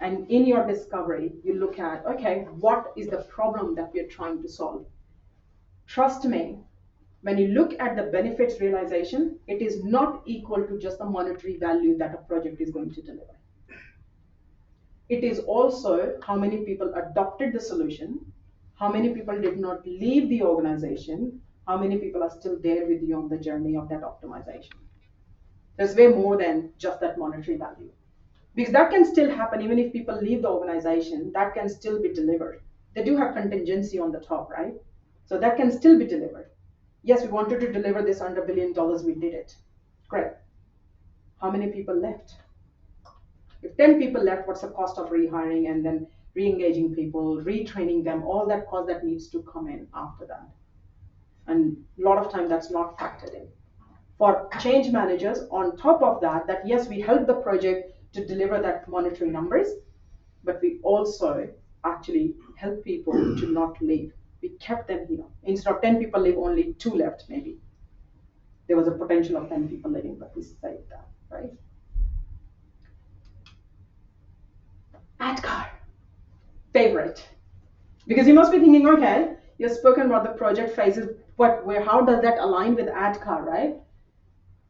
and in your discovery, you look at, okay, what is the problem that we're trying to solve? Trust me, when you look at the benefits realization, it is not equal to just the monetary value that a project is going to deliver. It is also how many people adopted the solution, how many people did not leave the organization, how many people are still there with you on the journey of that optimization. There's way more than just that monetary value. Because that can still happen even if people leave the organization, that can still be delivered. They do have contingency on the top, right? So that can still be delivered. Yes, we wanted to deliver this under $1 billion, we did it. Great. How many people left? If 10 people left, what's the cost of rehiring and then re-engaging people, retraining them, all that cost that needs to come in after that. And a lot of time that's not factored in. For change managers, on top of that, that yes, we help the project to deliver that monetary numbers, but we also actually help people to not leave. We kept them here. Instead of 10 people leave, only 2 left maybe. There was a potential of 10 people leaving, but we saved that, right? ADCAR, favorite. Because you must be thinking, okay, you've spoken about the project phases, but how does that align with ADCAR, right?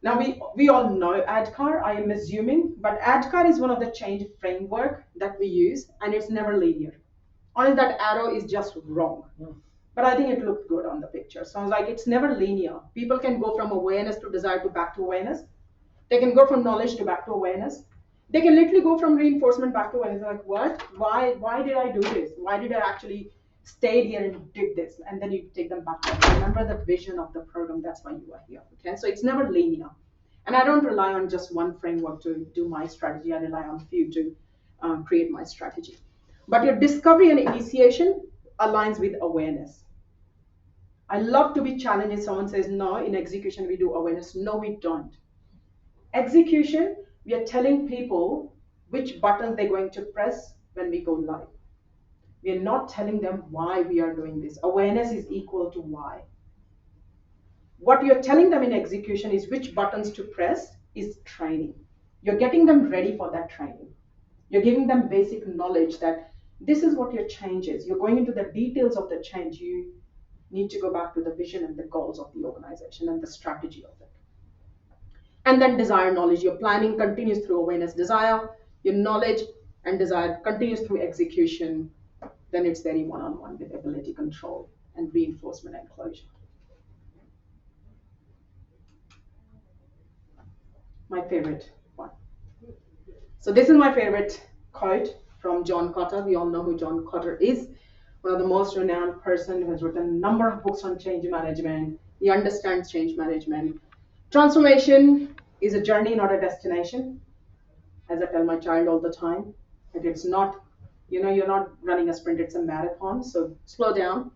Now we all know ADCAR, I am assuming, but ADCAR is one of the change framework that we use, and it's never linear. Only that arrow is just wrong. But I think it looked good on the picture. So I was like, it's never linear. People can go from awareness to desire to back to awareness. They can go from knowledge to back to awareness. They can literally go from reinforcement back to awareness. Like, what? Why did I do this? Why did I actually stay here and did this? And then you take them back. Remember the vision of the program. That's why you are here. Okay, so it's never linear. And I don't rely on just one framework to do my strategy. I rely on few to create my strategy. But your discovery and initiation aligns with awareness. I love to be challenged if someone says, no, in execution we do awareness. No, we don't. Execution, we are telling people which buttons they're going to press when we go live. We are not telling them why we are doing this. Awareness is equal to why. What you're telling them in execution is which buttons to press is training. You're getting them ready for that training. You're giving them basic knowledge that this is what your change is. You're going into the details of the change. You need to go back to the vision and the goals of the organization and the strategy of it. And then desire knowledge. Your planning continues through awareness, desire. Your knowledge and desire continues through execution. Then it's very one-on-one with ability control and reinforcement and closure. My favorite one. So this is my favorite quote from John Kotter. We all know who John Kotter is. One of the most renowned person who has written a number of books on change management. He understands change management. Transformation is a journey, not a destination. As I tell my child all the time, that it's not, you're not running a sprint, it's a marathon. So slow down.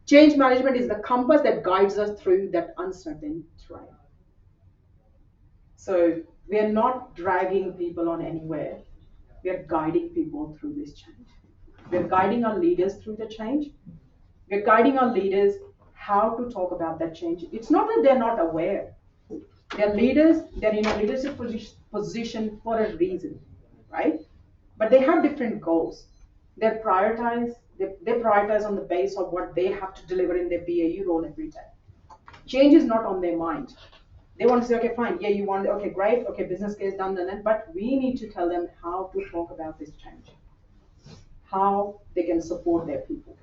Change management is the compass that guides us through that uncertain terrain. So we are not dragging people on anywhere. We are guiding people through this change. We are guiding our leaders through the change. We are guiding our leaders how to talk about that change. It's not that they're not aware. They're leaders, they're in a leadership position for a reason, right? But they have different goals. They prioritize on the base of what they have to deliver in their BAU role every day. Change is not on their mind. They want to say, okay, fine, yeah, you want, okay, great, okay, business case done, but we need to tell them how to talk about this change, how they can support their people.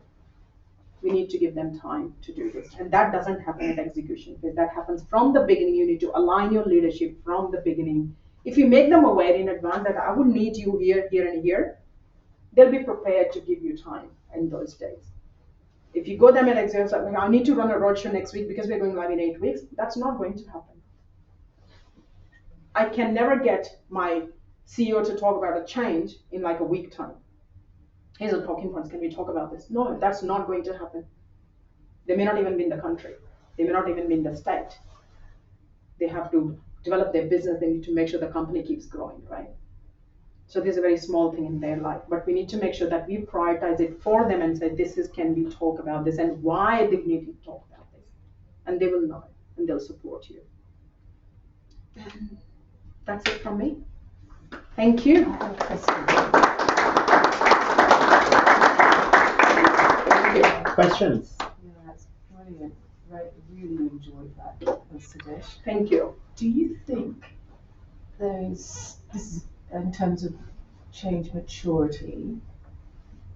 We need to give them time to do this. And that doesn't happen at execution phase. That happens from the beginning. You need to align your leadership from the beginning. If you make them aware in advance that I would need you here, here, and here, they'll be prepared to give you time in those days. If you go them at execution, like, I need to run a roadshow next week because we're going live in 8 weeks, that's not going to happen. I can never get my CEO to talk about a change in like a week time. Here's a talking points. Can we talk about this? No, that's not going to happen. They may not even be in the country. They may not even be in the state. They have to develop their business. They need to make sure the company keeps growing, right? So this is a very small thing in their life, but we need to make sure that we prioritize it for them and say, can we talk about this and why they need to talk about this? And they will know it and they'll support you. And that's it from me. Thank you. Questions? Yeah, that's brilliant. Really enjoyed that, Sudesh. Thank you. Do you think this is in terms of change maturity,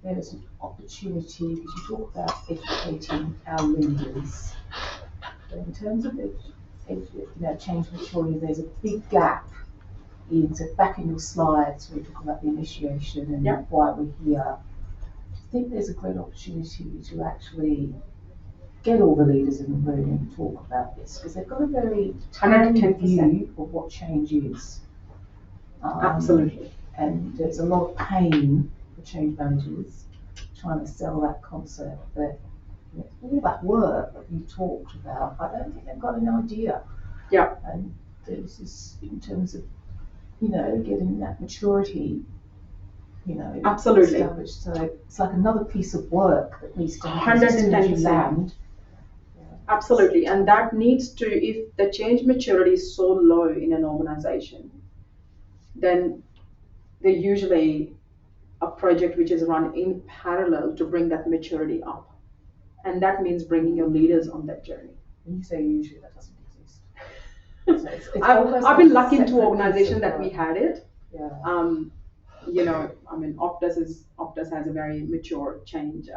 there's an opportunity, because you talk about educating our leaders, but in terms of change maturity, there's a big gap in, so back in your slides, we talk about the initiation and why we're here. Do you think there's a great opportunity to actually get all the leaders in the room and talk about this, because they've got a very tiny 110%. view of what change is. Absolutely. And there's a lot of pain for change managers trying to sell that concept that all that work that you talked about, I don't think they've got an idea. Yeah. And there's this, in terms of, getting that maturity, Absolutely. established. So it's like another piece of work that needs to happen as soon as you 110%. land. Absolutely, and that needs to, if the change maturity is so low in an organization, then they usually a project which is run in parallel to bring that maturity up. And that means bringing your leaders on that journey. When you say usually, that doesn't exist. So it's I've been lucky into organizations that we had it. Yeah. Optus has a very mature change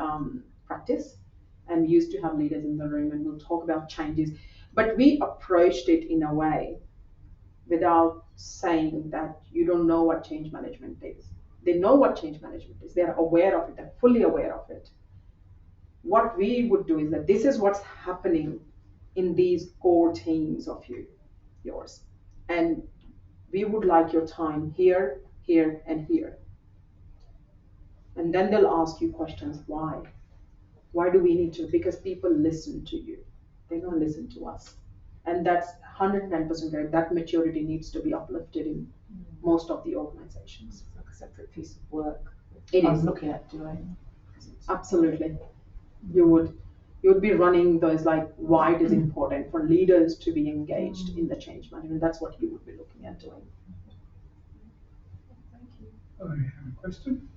practice, and we used to have leaders in the room and we'll talk about changes. But we approached it in a way without saying that you don't know what change management is. They know what change management is. They're aware of it. They're fully aware of it. What we would do is that this is what's happening in these core teams of yours. And we would like your time here, here, and here. And then they'll ask you questions. Why? Why do we need to? Because people listen to you. They don't listen to us. And that's 110% correct. That maturity needs to be uplifted in most of the organizations. It's like a separate piece of work It I'm is. looking at doing. Absolutely. You would be running those like why it is important for leaders to be engaged in the change management. That's what you would be looking at doing. Thank you. I have a question.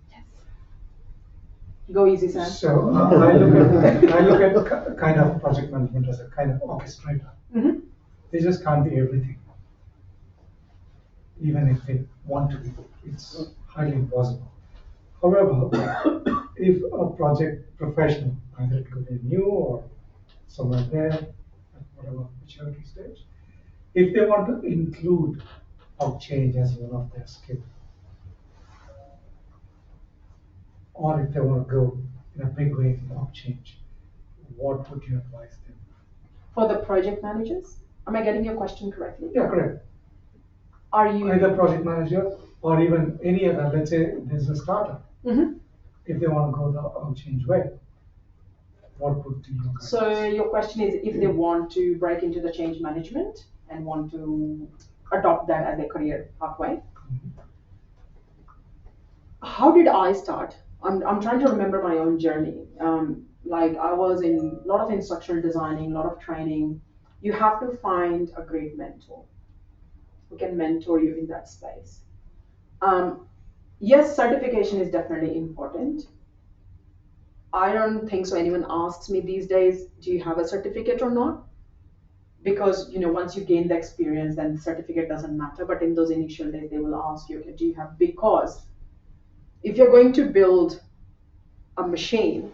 Go easy, Sam. So I look at kind of project management as a kind of orchestrator. Mhm. They just can't be everything, even if they want to be. It's highly impossible. However, if a project professional, either it could be new or somewhere there, at whatever maturity stage, if they want to include of change as one of their skills, or if they want to go in a big way of change, what would you advise them? For the project managers, am I getting your question correctly? Yeah, correct. Are you Either project manager or even any other, let's say there's a startup, Mhm. if they want to go the change way, what would be your guidance? So your question is if they want to break into the change management and want to adopt that as a career pathway. How did I start? I'm trying to remember my own journey. Like I was in a lot of instructional designing, a lot of training. You have to find a great mentor who can mentor you in that space. Yes, certification is definitely important. I don't think so. Anyone asks me these days, do you have a certificate or not? Because once you gain the experience, then the certificate doesn't matter. But in those initial days, they will ask you, okay, do you have? Because if you're going to build a machine,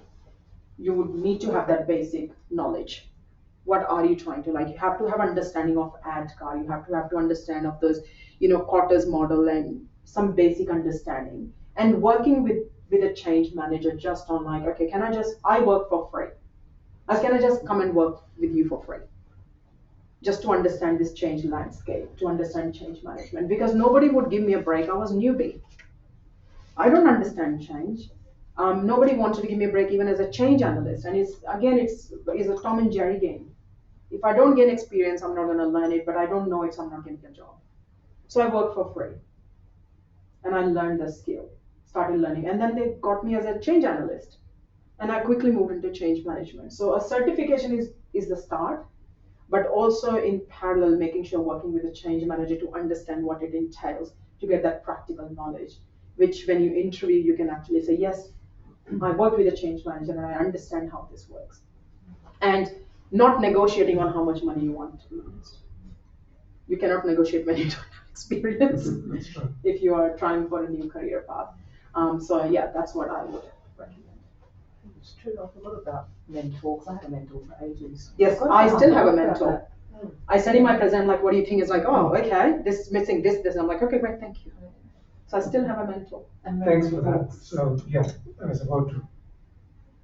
you would need to have that basic knowledge. What are you trying to like? You have to have understanding of ADCAR. You have to understand of those, quarters model and some basic understanding. And working with a change manager just on like, okay, I work for free. Can I just come and work with you for free? Just to understand this change landscape, to understand change management. Because nobody would give me a break. I was newbie. I don't understand change. Nobody wanted to give me a break even as a change analyst. And it's a Tom and Jerry game. If I don't gain experience, I'm not going to learn it, but I don't know it, so I'm not getting a job. So I worked for free. And I learned the skill, started learning. And then they got me as a change analyst. And I quickly moved into change management. So a certification is the start, but also in parallel, making sure working with a change manager to understand what it entails, to get that practical knowledge, which when you interview, you can actually say, yes, I work with a change manager and I understand how this works. And not negotiating on how much money you want, to be honest. You cannot negotiate when you don't have experience That's right. if you are trying for a new career path. So yeah, that's what I would recommend. It's true, I forgot about mentors. I had a mentor for ages. Yes, Forgot I about still have a that. mentor. I send in my present, like, what do you think? Is like, oh, okay, this is missing this. And I'm like, okay, great, thank you. So I still have a mentor. And Thanks for that. mentors. So yeah, I was about to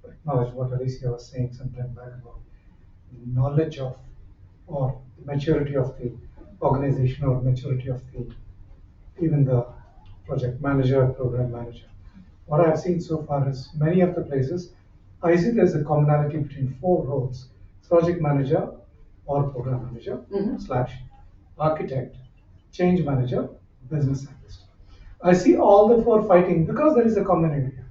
acknowledge what Alicia was saying some time back about knowledge of or maturity of the organization or maturity of the even the project manager, program manager. What I've seen so far is many of the places, I see there's a commonality between four roles: project manager or program manager slash architect, change manager, business analyst. I see all the four fighting because there is a common area.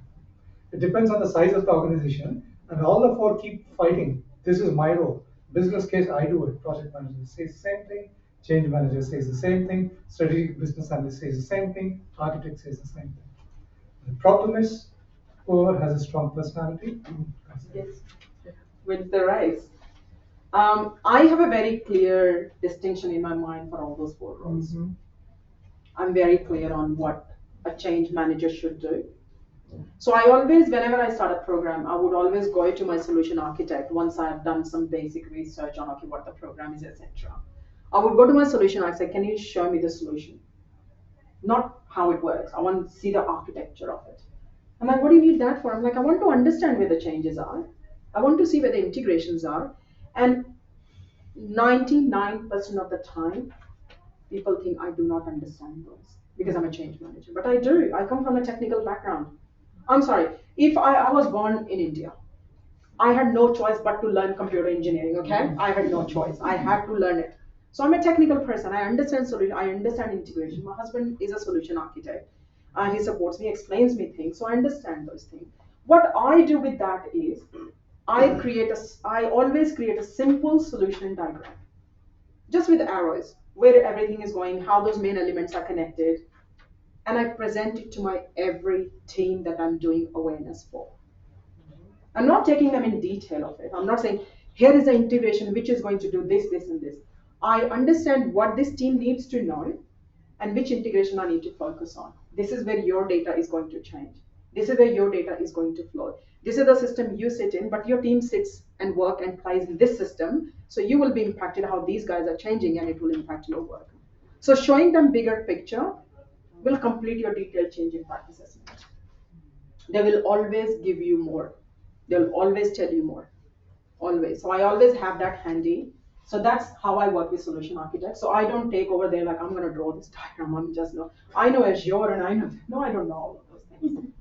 It depends on the size of the organization, and all the four keep fighting. This is my role. Business case, I do it. Project manager says the same thing. Change manager says the same thing. Strategic business analyst says the same thing. Architect says the same thing. The problem is, whoever has a strong personality. Yes, wins the race. I have a very clear distinction in my mind for all those four roles. I'm very clear on what a change manager should do. So I always, whenever I start a program, I would always go to my solution architect once I've done some basic research on okay, what the program is, etc. I would go to my solution architect, can you show me the solution? Not how it works. I want to see the architecture of it. I'm like, what do you need that for? I'm like, I want to understand where the changes are. I want to see where the integrations are. And 99% of the time, people think I do not understand those because I'm a change manager. But I do. I come from a technical background. I'm sorry. If I was born in India, I had no choice but to learn computer engineering, okay? I had no choice. I had to learn it. So I'm a technical person. I understand solution. I understand integration. My husband is a solution architect. He supports me, explains me things. So I understand those things. What I do with that is I always create a simple solution diagram. Just with arrows, where everything is going, how those main elements are connected. And I present it to my every team that I'm doing awareness for. I'm not taking them in detail of it. I'm not saying, here is the integration which is going to do this, this, and this. I understand what this team needs to know and which integration I need to focus on. This is where your data is going to change. This is where your data is going to flow. This is the system you sit in, but your team sits and work and plays in this system. So you will be impacted how these guys are changing and it will impact your work. So showing them bigger picture will complete your detailed change impact assessment. They will always give you more. They'll always tell you more. Always. So I always have that handy. So that's how I work with solution architects. So I don't take over there like I'm going to draw this diagram. I'm just no. I know Azure and I know no. I don't know all of those things.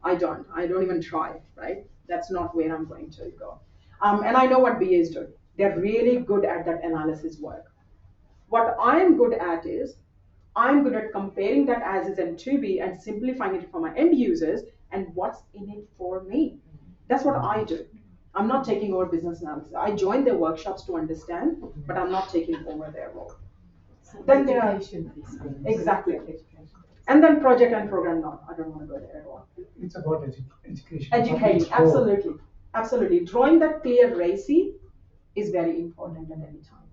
I don't even try. Right? That's not where I'm going to go. And I know what BAs do. They're really good at that analysis work. What I am good at is I'm good at comparing that as is and to be and simplifying it for my end users and what's in it for me. That's what I do. I'm not taking over business analysis. I join their workshops to understand, but I'm not taking over their role. So Then there are education piece. exactly. And then project and program, no, I don't want to go there at all. It's about education. Educating, absolutely. Absolutely. Drawing that clear RACI is very important at any time.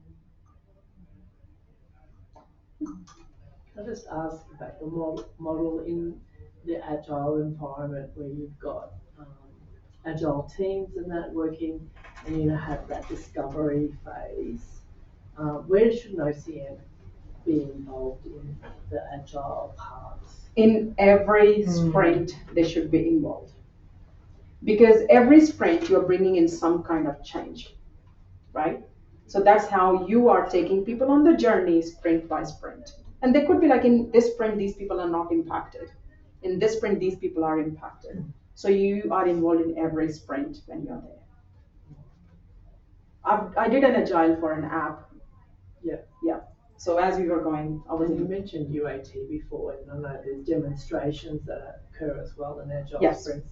Can I just ask about the model in the agile environment where you've got agile teams and that working, and you have that discovery phase? Where should an OCM be involved in the agile parts? In every sprint, they should be involved. Because every sprint, you're bringing in some kind of change, right? So that's how you are taking people on the journey sprint by sprint. And they could be like, in this sprint, these people are not impacted. In this sprint, these people are impacted. So you are involved in every sprint when you're there. I did an agile for an app. Yeah. Yeah. So as we were going, I was You mentioned UAT before, and I know there's demonstrations that occur as well in agile Yes. sprints.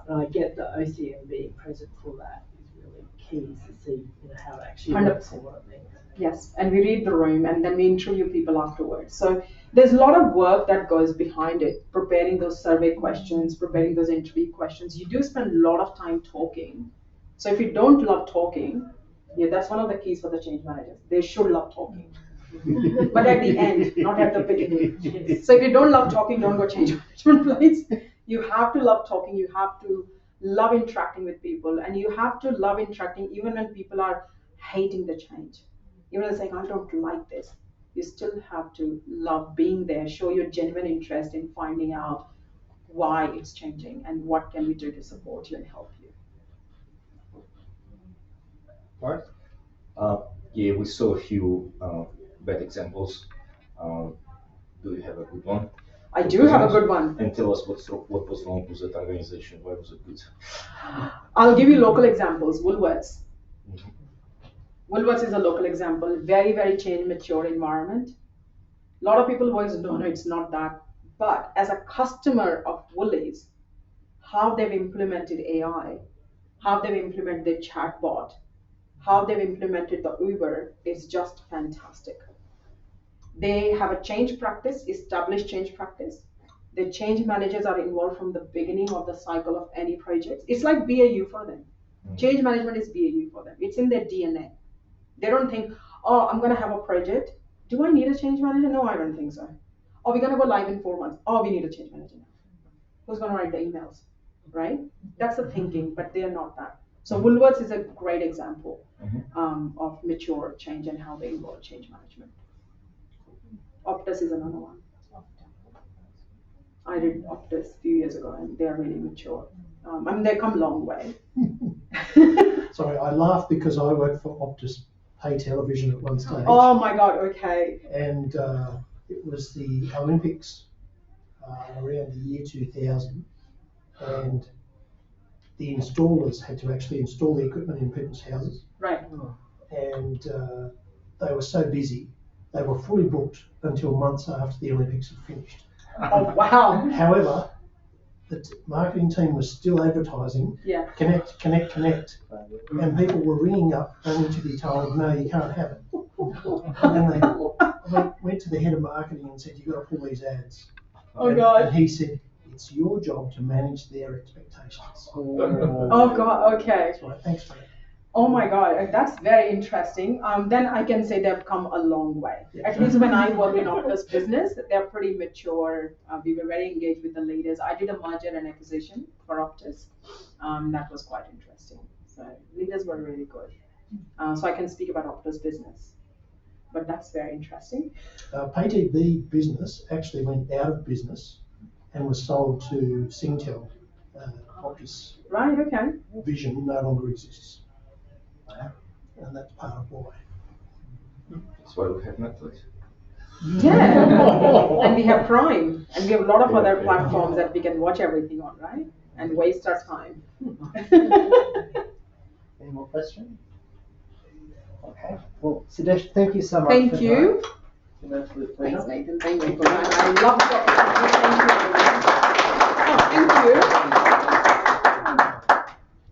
And I get the OCM being present for that is really key to see how it actually works and what it means. Yes, and we read the room and then we interview people afterwards. So there's a lot of work that goes behind it, preparing those survey questions, preparing those interview questions. You do spend a lot of time talking. So if you don't love talking, yeah, that's one of the keys for the change managers. They should love talking. But at the end, not at the beginning. So if you don't love talking, don't go change management, please. You have to love talking. You have to love interacting with people. And you have to love interacting even when people are hating the change. Even if saying, I don't like this, you still have to love being there, show your genuine interest in finding out why it's changing and what can we do to support you and help you. part. Yeah, we saw a few bad examples. Do you have a good one? I do have a good one. And tell us what was wrong with that organization. Why was it good? I'll give you local examples. Woolworths. Mhm. Woolworths is a local example. Very, very change mature environment. A lot of people always no, it's not that. But as a customer of Woolies, how they've implemented AI, how they've implemented the chatbot, how they've implemented the Uber is just fantastic. They have a change practice, established change practice. The change managers are involved from the beginning of the cycle of any project. It's like BAU for them. Change management is BAU for them. It's in their DNA. They don't think, oh, I'm going to have a project. Do I need a change manager? No, I don't think so. Oh, we're going to go live in 4 months. Oh, we need a change manager now. Who's going to write the emails? Right? That's the thinking, but they're not that. So Woolworths is a great example of mature change and how they involve change management. Optus is another one. I did Optus a few years ago, and they are really mature. I mean, they come a long way. Sorry, I laugh because I worked for Optus Pay Television at one stage. Oh my God, okay. And it was the Olympics around the year 2000, and the installers had to actually install the equipment in people's houses. Right. And they were so busy, they were fully booked until months after the Olympics had finished. Oh, wow. However, the marketing team was still advertising, Yeah. connect, connect, connect. And people were ringing up only to be told, no, you can't have it. And they went to the head of marketing and said, you've got to pull these ads. Oh, God. And he said, it's your job to manage their expectations. Oh, God, okay. That's right, thanks for that. Oh my God, that's very interesting. Then I can say they've come a long way. At least when I work in Optus business, they're pretty mature. We were very engaged with the leaders. I did a merger and acquisition for Optus. That was quite interesting. So leaders were really good. So I can speak about Optus business. But that's very interesting. PayTV business actually went out of business and was sold to Singtel. Optus Right, okay. Vision no longer exists. And that's part of why. That's why we have Netflix. Yeah. And we have Prime. And we have a lot of other platforms that we can watch everything on, right? And waste our time. Any more questions? Okay. Well, Sudesh, thank you so much. Thank you. It's been an absolute pleasure. Thanks, Nathan. Thank you for that. I love the opportunity. Thank you. Oh, thank you.